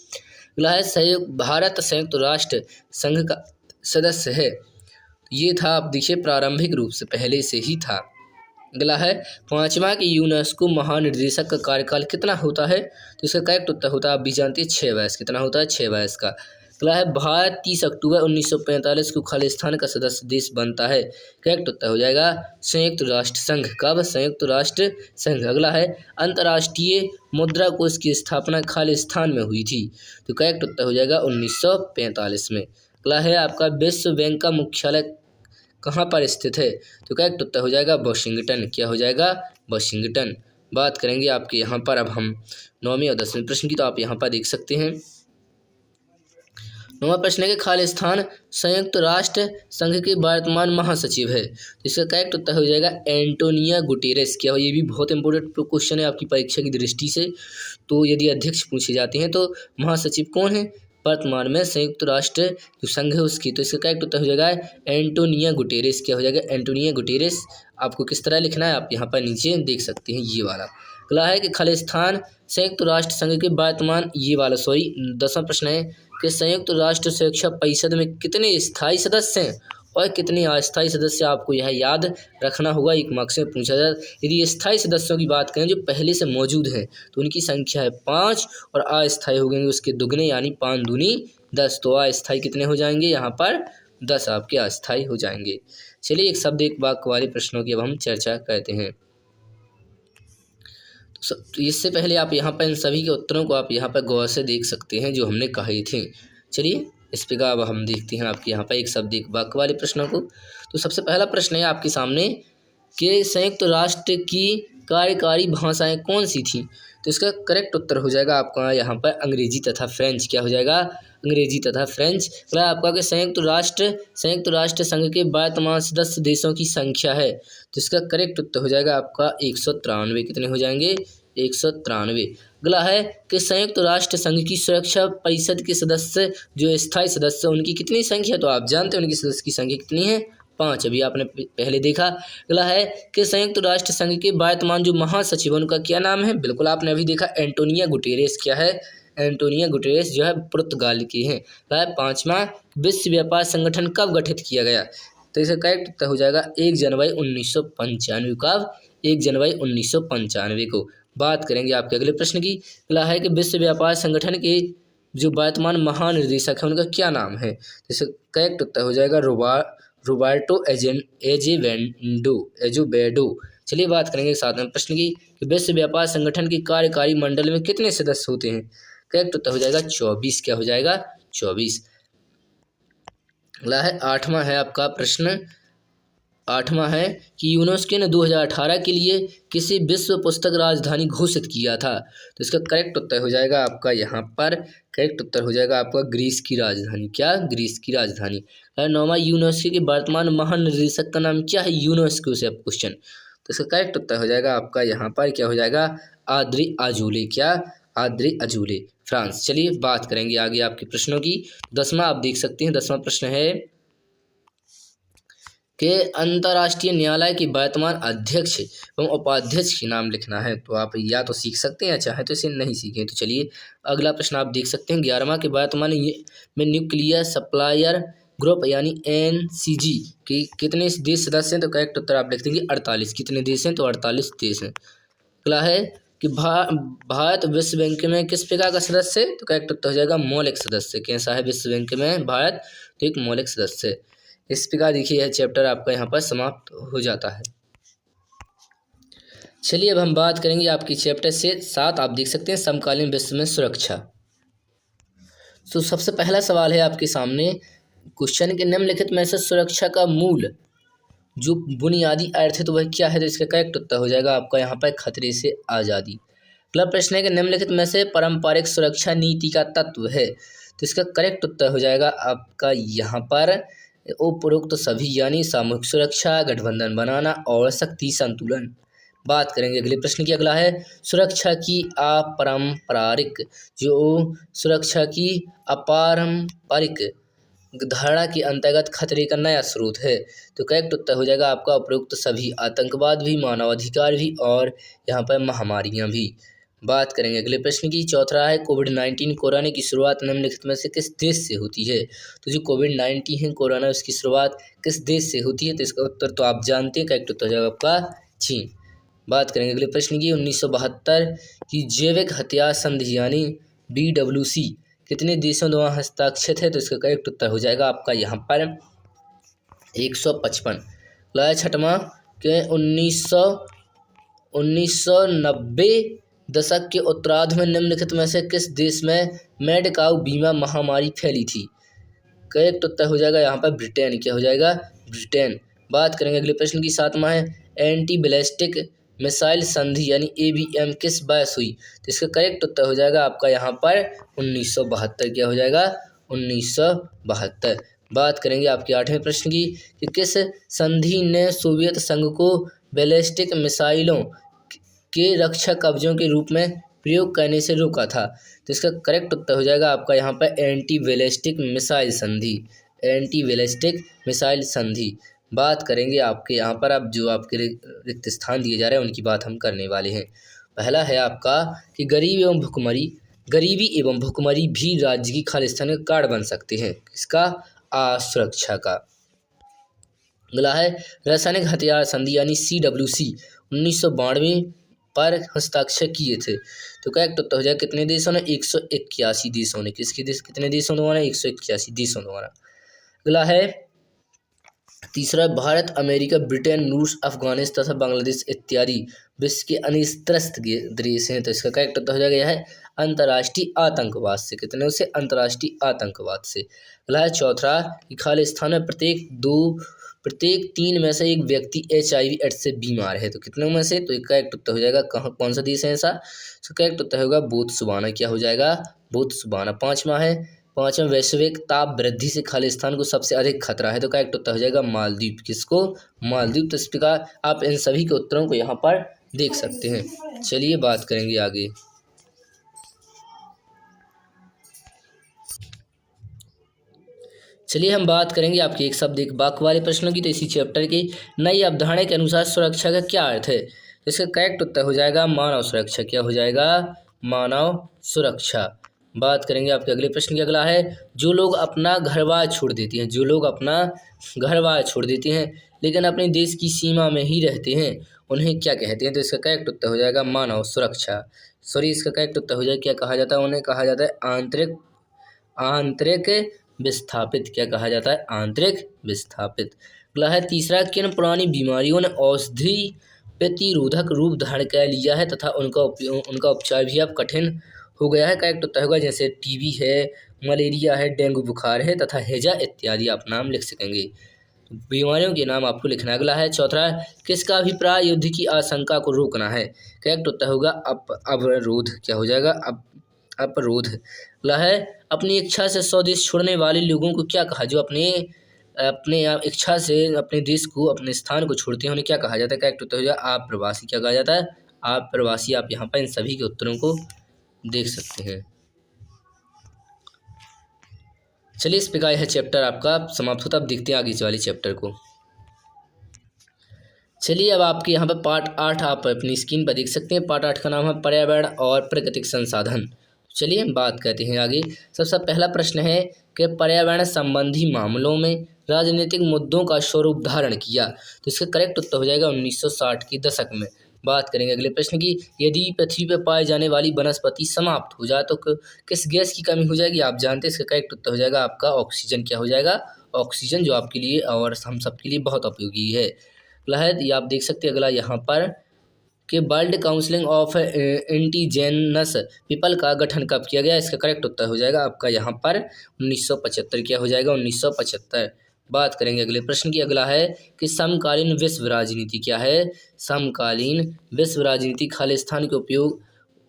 अगला है भारत संयुक्त राष्ट्र संघ का सदस्य है, ये था आप देखिए प्रारंभिक रूप से पहले से ही था। अगला है 5वां कि यूनेस्को महानिदेशक का कार्यकाल कितना होता है? तो इसका करेक्ट उत्तर होता है आप भी जानते हैं 6 वर्ष। कितना होता है? 6 वर्ष का। अगला है भारत 30 अक्टूबर 1945 को खालिस्तान का सदस्य देश बनता है। करेक्ट उत्तर हो जाएगा संयुक्त राष्ट्र संघ। कब? संयुक्त राष्ट्र संघ। अगला है अंतर्राष्ट्रीय मुद्रा कोष की स्थापना खालिस्तान में हुई थी। तो करेक्ट उत्तर हो जाएगा 1945 में। अगला है आपका विश्व बैंक का मुख्यालय कहाँ पर स्थित है? तो करेक्ट उत्तर हो जाएगा वाशिंगटन, क्या हो जाएगा वाशिंगटन। बात करेंगे आपके यहाँ पर अब हम 9वें और 10वें प्रश्न की। तो आप यहाँ पर देख सकते हैं 9वां प्रश्न है कि खालिस्तान संयुक्त राष्ट्र संघ के वर्तमान महासचिव है। तो इसका करेक्ट उत्तर हो जाएगा एंटोनियो गुटेरेस। क्या हो? ये भी बहुत इंपॉर्टेंट क्वेश्चन है आपकी परीक्षा की दृष्टि से। तो यदि अध्यक्ष पूछे जाते हैं तो महासचिव कौन है वर्तमान में संयुक्त राष्ट्र जो संघ है उसकी? तो इसका करेक्ट उत्तर हो जाएगा एंटोनियो गुटेरेस। क्या हो जाएगा एंटोनियो गुटेरेस। आपको किस तरह लिखना है आप यहाँ पर नीचे देख सकते हैं ये वाला। अगला है कि खालिस्तान संयुक्त राष्ट्र संघ के वर्तमान 10वां प्रश्न है कि संयुक्त राष्ट्र सुरक्षा परिषद में कितने स्थायी सदस्य हैं और कितने अस्थायी सदस्य? आपको यह याद रखना होगा, एक मार्क्स में पूछा जाए। यदि स्थायी सदस्यों की बात करें जो पहले से मौजूद हैं तो उनकी संख्या है 5 और अस्थायी हो गएंगे उसके दुगने यानी 5 दूनी 10। तो अस्थायी कितने हो जाएंगे? यहाँ पर 10 आपके अस्थायी हो जाएंगे। चलिए एक शब्द एक वाक्य वाले प्रश्नों की अब हम चर्चा करते हैं। तो इससे पहले आप यहाँ पर इन सभी के उत्तरों को आप यहाँ पर गौर से देख सकते हैं जो हमने कहे थे। चलिए इस पे का अब हम देखते हैं आपके यहाँ पर एक शब्द एक वाक्य वाले प्रश्नों को। तो सबसे पहला प्रश्न है आपके सामने कि संयुक्त राष्ट्र की कार्यकारी भाषाएं कौन सी थीं? तो इसका करेक्ट उत्तर हो जाएगा आपका यहाँ पर अंग्रेजी तथा फ्रेंच। क्या हो जाएगा? अंग्रेजी तथा फ्रेंच। अगला आपका कि संयुक्त राष्ट्र संघ के वर्तमान सदस्य देशों की संख्या है, तो इसका करेक्ट उत्तर हो जाएगा आपका 193। कितने हो जाएंगे? 193। अगला है कि संयुक्त राष्ट्र संघ की सुरक्षा परिषद के सदस्य जो स्थायी सदस्य उनकी कितनी संख्या? तो आप जानते हैं उनकी सदस्य की संख्या कितनी है? 5। अभी आपने पहले देखा। अगला है कि संयुक्त राष्ट्र संघ के वर्तमान जो महासचिव उनका क्या नाम है? बिल्कुल आपने अभी देखा, एंटोनियो गुटेरेस। क्या है? एंटोनियो गुटेरेस जो है पुर्तगाल के हैं। 5वां, विश्व व्यापार संगठन कब गठित किया गया? तो इसका करेक्ट उत्तर हो जाएगा 1 जनवरी 1995। कब? 1 जनवरी 1995 को। बात करेंगे आपके अगले प्रश्न की। अगला है कि विश्व व्यापार संगठन के जो वर्तमान महानिर्देशक है उनका क्या नाम है? इसका करेक्ट उत्तर हो जाएगा रोबर्टो एजोवेडो। चलिए बात करेंगे 7वें प्रश्न की कि विश्व व्यापार संगठन के कार्यकारी मंडल में कितने सदस्य होते हैं? करेक्ट उत्तर हो जाएगा 24। क्या हो जाएगा? 24। अगला है 8वां है आपका प्रश्न। 8वां है कि यूनेस्को ने 2018 के लिए किसी विश्व पुस्तक राजधानी घोषित किया था? तो इसका करेक्ट उत्तर हो जाएगा आपका यहाँ पर, करेक्ट उत्तर हो जाएगा आपका ग्रीस की राजधानी। क्या? ग्रीस की राजधानी। 9वां, यूनेस्को के वर्तमान महानिदेशक का नाम क्या है? यूनेस्को से अब क्वेश्चन, तो इसका करेक्ट उत्तर हो जाएगा आपका यहाँ पर क्या हो जाएगा? आद्रे अजौले। क्या? आद्रे अजौले, फ्रांस। चलिए बात करेंगे आगे आपके प्रश्नों की। 10वां आप देख सकते हैं, 10वां प्रश्न है कि अंतर्राष्ट्रीय न्यायालय के वर्तमान अध्यक्ष एवं उपाध्यक्ष के नाम लिखना है। तो आप या तो सीख सकते हैं या चाहे तो इसे नहीं सीखें। तो चलिए अगला प्रश्न आप देख सकते हैं। 11वां के वर्तमान में न्यूक्लियर सप्लायर ग्रुप यानी NCG के कितने देश सदस्य हैं? तो करेक्ट उत्तर आप लिख देंगे 48। कितने देश हैं? तो 48 देश हैं। अगला है कि भारत विश्व बैंक में किस प्रकार का सदस्य है? तो करेक्ट उत्तर हो जाएगा मौलिक सदस्य। कैसा है विश्व बैंक में भारत? तो एक मौलिक सदस्य है। इस प्रकार देखिए यह चैप्टर आपका यहाँ पर समाप्त हो जाता है। चलिए अब हम बात करेंगे आपकी चैप्टर से 7 आप देख सकते हैं समकालीन विश्व में सुरक्षा। तो सबसे पहला सवाल है आपके सामने, क्वेश्चन के निम्नलिखित में से सुरक्षा का मूल जो बुनियादी अर्थ है तो वह क्या है? तो इसका करेक्ट उत्तर हो जाएगा आपका यहाँ पर खतरे से आज़ादी। अगला प्रश्न है कि निम्नलिखित में से पारंपरिक सुरक्षा नीति का तत्व है? तो इसका करेक्ट उत्तर हो जाएगा आपका यहाँ पर उपरोक्त सभी यानी सामूहिक सुरक्षा, गठबंधन बनाना और शक्ति संतुलन। बात करेंगे अगले प्रश्न की। अगला है सुरक्षा की अपारंपरिक धारणा के अंतर्गत खतरे का नया स्रोत है? तो करेक्ट उत्तर हो जाएगा आपका उपरोक्त सभी, आतंकवाद भी, मानवाधिकार भी और यहाँ पर महामारियाँ भी। बात करेंगे अगले प्रश्न की। चौथा है कोविड-19 कोरोना की शुरुआत निम्नलिखित में से किस देश से होती है? तो जो कोविड-19 है कोरोना उसकी शुरुआत किस देश से होती है? तो इसका उत्तर तो आप जानते हैं, करेक्ट उत्तर हो जाएगा आपका चीन। बात करेंगे अगले प्रश्न की। 1972 की जैविक हथियार संधि यानी BWC कितने देशों द्वारा हस्ताक्षरित है? तो इसका करेक्ट उत्तर हो जाएगा आपका यहाँ पर 155। अगला 6वां के 1990 दशक के उत्तरार्ध में निम्नलिखित में से किस देश में मेडकाउ बीमा महामारी फैली थी? करेक्ट उत्तर हो जाएगा यहाँ पर ब्रिटेन। क्या हो जाएगा? ब्रिटेन। बात करेंगे अगले प्रश्न की। 7वां है एंटी बैलिस्टिक मिसाइल संधि यानी ABM किस वर्ष हुई? तो इसका करेक्ट उत्तर हो जाएगा आपका यहाँ पर 1972। क्या हो जाएगा? 1972। बात करेंगे आपके 8वें प्रश्न की कि किस संधि ने सोवियत संघ को बैलिस्टिक मिसाइलों के रक्षा कवचों के रूप में प्रयोग करने से रोका था? तो इसका करेक्ट उत्तर हो जाएगा आपका यहाँ पर एंटी बैलिस्टिक मिसाइल संधि। एंटी बैलिस्टिक मिसाइल संधि। बात करेंगे आपके यहाँ पर अब जो आपके रिक्त स्थान दिए जा रहे हैं उनकी बात हम करने वाले हैं। पहला है आपका कि गरीबी एवं भुखमरी भी राज्य की खालिस्तानी का कारण बन सकते हैं। किसका? असुरक्षा का। अगला है रासायनिक हथियार संधि यानी CWC 1992 पर हस्ताक्षर किए थे? तो करेक्ट उत्तर हो जाएगा कितने देशों ने? 181 देशों ने। कितने देशों द्वारा? 181 देशों द्वारा। अगला है तीसरा, भारत, अमेरिका, ब्रिटेन, रूस, अफगानिस्तान तथा बांग्लादेश इत्यादि विश्व के अनियंत्रित देश हैं। तो इसका करेक्ट उत्तर हो जाएगा यह है अंतर्राष्ट्रीय आतंकवाद से। कितने से? अंतर्राष्ट्रीय आतंकवाद से। अगला है चौथा कि खालिस्तान में प्रत्येक 2 प्रत्येक 3 में से एक व्यक्ति HIV एड्स से बीमार है। तो कितनों में से? तो इसका करेक्ट उत्तर हो जाएगा कहाँ, कौन सा देश है ऐसा? तो करेक्ट उत्तर होगा बोत्सवाना। क्या हो जाएगा? बोत्सवाना। पाँचवा वैश्विक ताप वृद्धि से खालिस्तान को सबसे अधिक खतरा है। तो करेक्ट उत्तर हो जाएगा मालदीव। किसको? मालदीव। तो इस प्रकार आप इन सभी के उत्तरों को यहाँ पर देख सकते हैं। चलिए बात करेंगे आगे। चलिए हम बात करेंगे आपके एक शब्द एक वाक्य वाले प्रश्नों की। तो इसी चैप्टर की नई अवधारणा के अनुसार सुरक्षा का क्या अर्थ है? तो इसका करेक्ट उत्तर हो जाएगा मानव सुरक्षा। क्या हो जाएगा? मानव सुरक्षा। बात करेंगे आपके अगले प्रश्न की। अगला है, जो लोग अपना घर-बार छोड़ देते हैं, जो लोग अपना घर-बार छोड़ देते हैं लेकिन अपने देश की सीमा में ही रहते हैं, उन्हें क्या कहते हैं? तो इसका करेक्ट उत्तर हो जाएगा मानव सुरक्षा। सॉरी, इसका करेक्ट उत्तर हो जाएगा क्या कहा जाता है? उन्हें कहा जाता है आंतरिक विस्थापित। क्या कहा जाता है? आंतरिक विस्थापित। अगला है, तीसरा, किन पुरानी बीमारियों ने औषधि प्रतिरोधक रूप धारण कर लिया है तथा उनका उपचार भी अब कठिन हो गया है? करेक्ट उत्तर होगा जैसे टीबी है, मलेरिया है, डेंगू बुखार है तथा हैजा इत्यादि आप नाम लिख सकेंगे। बीमारियों के नाम आपको लिखना है। अगला है, चौथा, किसका अभिप्राय युद्ध की आशंका को रोकना है? करेक्ट उत्तर होगा अवरोध। क्या हो जाएगा? अपरोध। अगला है, अपनी इच्छा से स्वदेश छोड़ने वाले लोगों को क्या कहा? जो अपने इच्छा से अपने देश को, अपने स्थान को छोड़ते हैं, उन्हें क्या कहा जाता है? करेक्ट उत्तर हो जाएगा आप्रवासी। क्या कहा जाता है? आप्रवासी। आप यहाँ पर इन सभी के उत्तरों को देख सकते हैं। चलिए इस प्रकार यह चैप्टर आपका समाप्त होता है। अब देखते हैं आगे वाले चैप्टर को। चलिए अब आपके यहाँ पर पार्ट 8 आप अपनी स्क्रीन पर देख सकते हैं। पार्ट 8 का नाम है पर्यावरण और प्राकृतिक संसाधन। चलिए बात करते हैं आगे। सबसे पहला प्रश्न है कि पर्यावरण संबंधी मामलों में राजनीतिक मुद्दों का स्वरूप धारण किया। तो इसका करेक्ट उत्तर हो जाएगा 1960 के दशक में। बात करेंगे अगले प्रश्न की, यदि पृथ्वी पर पाए जाने वाली वनस्पति समाप्त हो जाए तो किस गैस की कमी हो जाएगी? आप जानते हैं इसका करेक्ट उत्तर हो जाएगा आपका ऑक्सीजन। क्या हो जाएगा? ऑक्सीजन, जो आपके लिए और हम सब के लिए बहुत उपयोगी है। अगला है, ये आप देख सकते हैं अगला यहाँ पर कि world council of indigenous people का गठन कब किया गया? इसका करेक्ट उत्तर हो जाएगा आपका यहाँ पर 1975। क्या हो जाएगा? 1975। बात करेंगे अगले प्रश्न की। अगला है कि समकालीन विश्व राजनीति क्या है? समकालीन विश्व राजनीति खालिस्तान के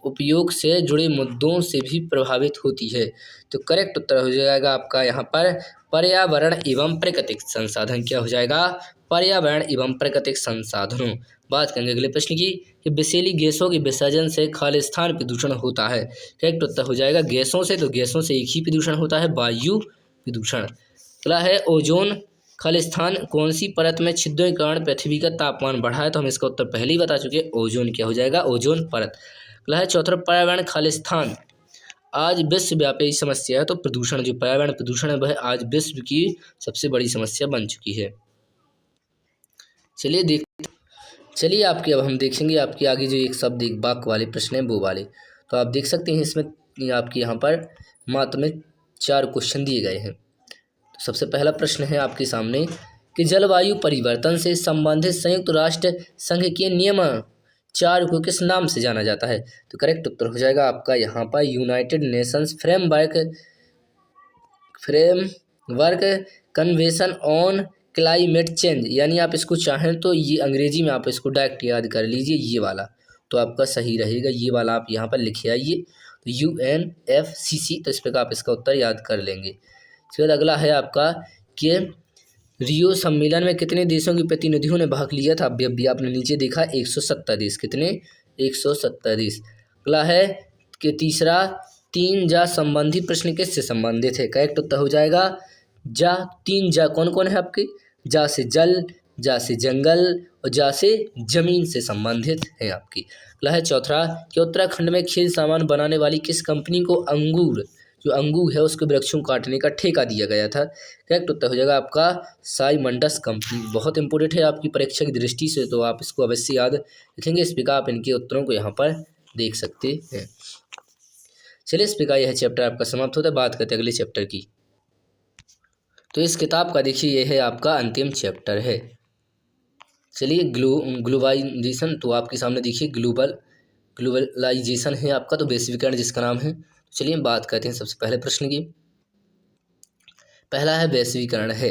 उपयोग से जुड़े मुद्दों से भी प्रभावित होती है। तो करेक्ट उत्तर हो जाएगा आपका यहाँ पर पर्यावरण एवं प्राकृतिक संसाधन। क्या हो जाएगा? पर्यावरण एवं प्राकृतिक संसाधनों। बात करेंगे अगले प्रश्न की कि विषैली गैसों के विसर्जन से खालिस्तान प्रदूषण होता है। करेक्ट उत्तर हो जाएगा गैसों से। तो गैसों से एक ही प्रदूषण होता है, वायु प्रदूषण। अगला है, ओजोन खालिस्तान कौन सी परत में छिद्रों के कारण पृथ्वी का तापमान बढ़ा है? तो हम इसका उत्तर पहले ही बता चुके हैं, ओजोन। क्या हो जाएगा? ओजोन परत। अगला है, चौथा, पर्यावरण खालिस्तान आज विश्वव्यापी समस्या है। तो प्रदूषण, जो पर्यावरण प्रदूषण है वह आज विश्व की सबसे बड़ी समस्या बन चुकी है। चलिए आपके अब हम देखेंगे आपके आगे जो एक शब्द एक वाक्य वाले प्रश्न है वो वाले। तो आप देख सकते हैं इसमें आपके यहाँ पर मात्र में 4 क्वेश्चन दिए गए हैं। तो सबसे पहला प्रश्न है आपके सामने कि जलवायु परिवर्तन से संबंधित संयुक्त राष्ट्र संघ के नियम 4 को किस नाम से जाना जाता है? तो करेक्ट उत्तर हो जाएगा आपका यहाँ पर United Nations framework convention on climate change. यानी आप इसको चाहें तो ये अंग्रेजी में आप इसको डायरेक्ट याद कर लीजिए, ये वाला तो आपका सही रहेगा। ये वाला आप यहाँ पर लिखे आइए, तो UNFCC। तो इस प्रकार आप इसका उत्तर याद कर लेंगे। इसके बाद अगला है आपका कि रियो सम्मेलन में कितने देशों के प्रतिनिधियों ने भाग लिया था? अभी आपने नीचे देखा 170 देश। कितने? 170 देश। अगला है कि तीसरा, 3 जा संबंधी प्रश्न किससे संबंधित है? करेक्ट उत्तर हो जाएगा जा। 3 जा कौन कौन है आपके? जा से जल, जा से जंगल और जा से जमीन से संबंधित है आपकी। अगला है चौथा कि उत्तराखंड में खेल सामान बनाने वाली किस कंपनी को जो अंगूर है उसके वृक्षों काटने का ठेका दिया गया था? करेक्ट उत्तर हो जाएगा आपका साइमंडस कंपनी। बहुत इंपॉर्टेंट है आपकी परीक्षा की दृष्टि से, तो आप इसको अवश्य याद रखेंगे। इस प्रकार आप इनके उत्तरों को यहाँ पर देख सकते हैं। चलिए इस प्रकार यह चैप्टर आपका समाप्त होता है। बात करते हैं अगले चैप्टर की। तो इस किताब का देखिए यह है आपका अंतिम चैप्टर है। चलिए ग्लोबलाइजेशन, तो आपके सामने देखिए ग्लोबलाइजेशन है आपका, तो वैश्वीकरण जिसका नाम है। चलिए बात करते हैं सबसे पहले प्रश्न की। पहला है वैश्वीकरण है।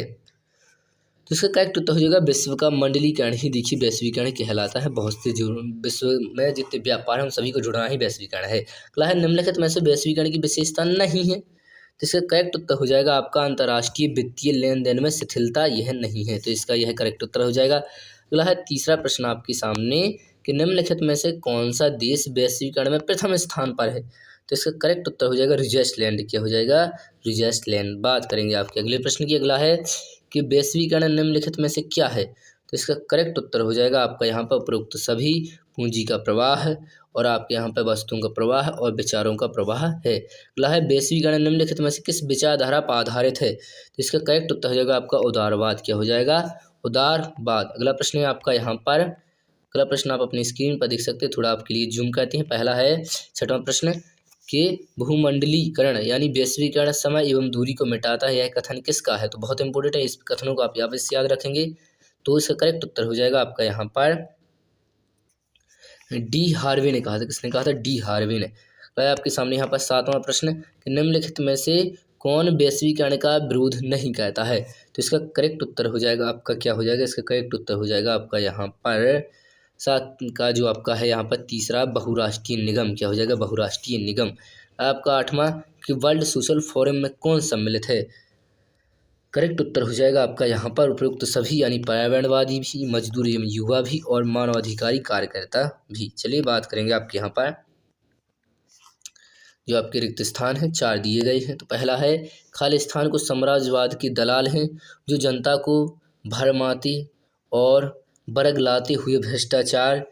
तो इसका करेक्ट उत्तर हो जाएगा विश्व का मंडलीकरण ही देखिए वैश्वीकरण कहलाता है। बहुत से विश्व में जितने व्यापार हैं उन सभी को जुड़ना ही वैश्वीकरण है। अगला है निम्नलिखित में से वैश्वीकरण की विशेषता नहीं है। तो इसका करेक्ट उत्तर हो जाएगा आपका अंतर्राष्ट्रीय वित्तीय लेन देन में शिथिलता यह नहीं है। तो इसका यह करेक्ट उत्तर हो जाएगा। अगला है तीसरा प्रश्न आपके सामने कि निम्नलिखित में से कौन सा देश वैश्वीकरण में प्रथम स्थान पर है। तो इसका करेक्ट उत्तर हो जाएगा स्विट्जरलैंड। क्या हो जाएगा? स्विट्जरलैंड। बात करेंगे आपके अगले प्रश्न की। अगला है कि वैश्वीकरण निम्नलिखित में से क्या है। तो इसका करेक्ट उत्तर हो जाएगा आपका यहाँ पर उपरोक्त सभी पूंजी का प्रवाह है और आपके यहाँ पर वस्तुओं का प्रवाह और विचारों का प्रवाह है। अगला है वैश्वीकरण निम्नलिखित में से किस विचारधारा पर आधारित है। तो इसका करेक्ट उत्तर हो जाएगा आपका उदारवाद। क्या हो जाएगा? उदारवाद। अगला प्रश्न है आपका यहाँ पर, अगला प्रश्न आप अपनी स्क्रीन पर देख सकते हैं, थोड़ा आपके लिए जूम करते हैं। पहला है छठवां प्रश्न कि भूमंडलीकरण यानी वैश्वीकरण समय एवं दूरी को मिटाता है, यह कथन किसका है। तो बहुत इंपॉर्टेंट है, इस कथनों को आप यहाँ से याद रखेंगे। तो इसका करेक्ट उत्तर हो जाएगा आपका यहाँ पर डी हार्वे ने कहा था। किसने कहा था? डी हार्वे ने। आपके सामने यहाँ पर सातवां प्रश्न कि निम्नलिखित में से कौन वैश्वीकरण का विरोध नहीं कहता है। तो इसका करेक्ट उत्तर हो जाएगा आपका क्या हो जाएगा? इसका करेक्ट उत्तर हो जाएगा आपका यहाँ पर सात का जो आपका है यहाँ पर तीसरा बहुराष्ट्रीय निगम। क्या हो जाएगा? बहुराष्ट्रीय निगम। आपका आठवां कि वर्ल्ड सोशल फोरम में कौन सम्मिलित है। करेक्ट उत्तर हो जाएगा आपका यहाँ पर उपयुक्त सभी यानी पर्यावरणवादी भी, मजदूर एवं युवा भी और मानवाधिकारी कार्यकर्ता भी। चलिए बात करेंगे आपके यहाँ पर जो आपके रिक्त स्थान हैं, 4 दिए गए हैं। तो पहला है खालिस्तान को साम्राज्यवाद के दलाल हैं जो जनता को भरमाते और बरगलाते हुए भ्रष्टाचार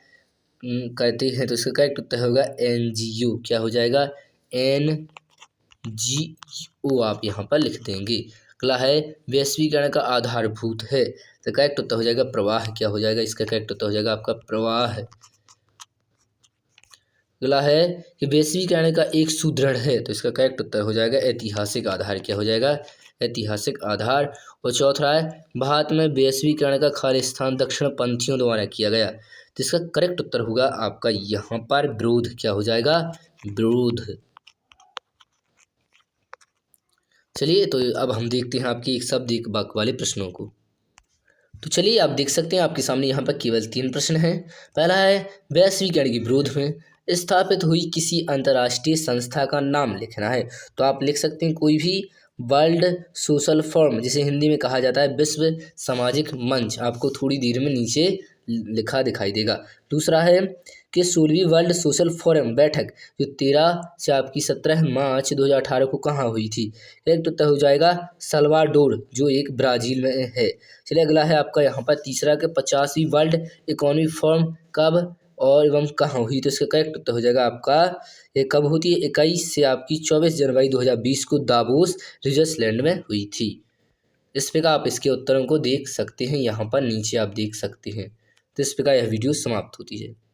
करते हैं। तो इसका करेक्ट उत्तर होगा NGO। क्या हो जाएगा? NGO आप यहाँ पर लिख देंगे। अगला है वैश्वीकरण का आधारभूत है। तो करेक्ट उत्तर हो जाएगा प्रवाह। क्या हो जाएगा? इसका करेक्ट उत्तर हो जाएगा आपका प्रवाह। अगला है कि वैश्वीकरण का एक सुदृढ़ है। तो इसका करेक्ट उत्तर हो जाएगा ऐतिहासिक आधार। क्या हो जाएगा? ऐतिहासिक आधार। और चौथा है भारत में वैश्वीकरण का खालिस्तान दक्षिण पंथियों द्वारा किया गया। तो इसका करेक्ट उत्तर होगा आपका यहाँ पर विरोध। क्या हो जाएगा? विरोध। चलिए तो अब हम देखते हैं आपकी एक शब्द एक वाक्य वाले प्रश्नों को। तो चलिए आप देख सकते हैं आपके सामने यहाँ पर केवल 3 प्रश्न हैं। पहला है वैश्वीकरण के विरोध में स्थापित हुई किसी अंतर्राष्ट्रीय संस्था का नाम लिखना है। तो आप लिख सकते हैं कोई भी वर्ल्ड सोशल फोरम, जिसे हिंदी में कहा जाता है विश्व सामाजिक मंच। आपको थोड़ी देर में नीचे लिखा दिखाई देगा। दूसरा है कि 16वीं वर्ल्ड सोशल फोरम बैठक जो 13 से आपकी 17 मार्च 2018 को कहाँ हुई थी। एक उत्तर हो जाएगा सल्वाडोर जो एक ब्राज़ील में है। चलिए अगला है आपका यहाँ पर तीसरा कि 50वीं वर्ल्ड इकोनॉमिक फोरम कब और एवं कहाँ हुई। तो इसका करेक्ट उत्तर हो जाएगा आपका ये कब होती है? 21 से आपकी 24 जनवरी 2020 को दावोस स्विट्जरलैंड में हुई थी। इस प्रकार आप इसके उत्तरों को देख सकते हैं, यहाँ पर नीचे आप देख सकते हैं। तो इस प्रकार यह वीडियो समाप्त होती है।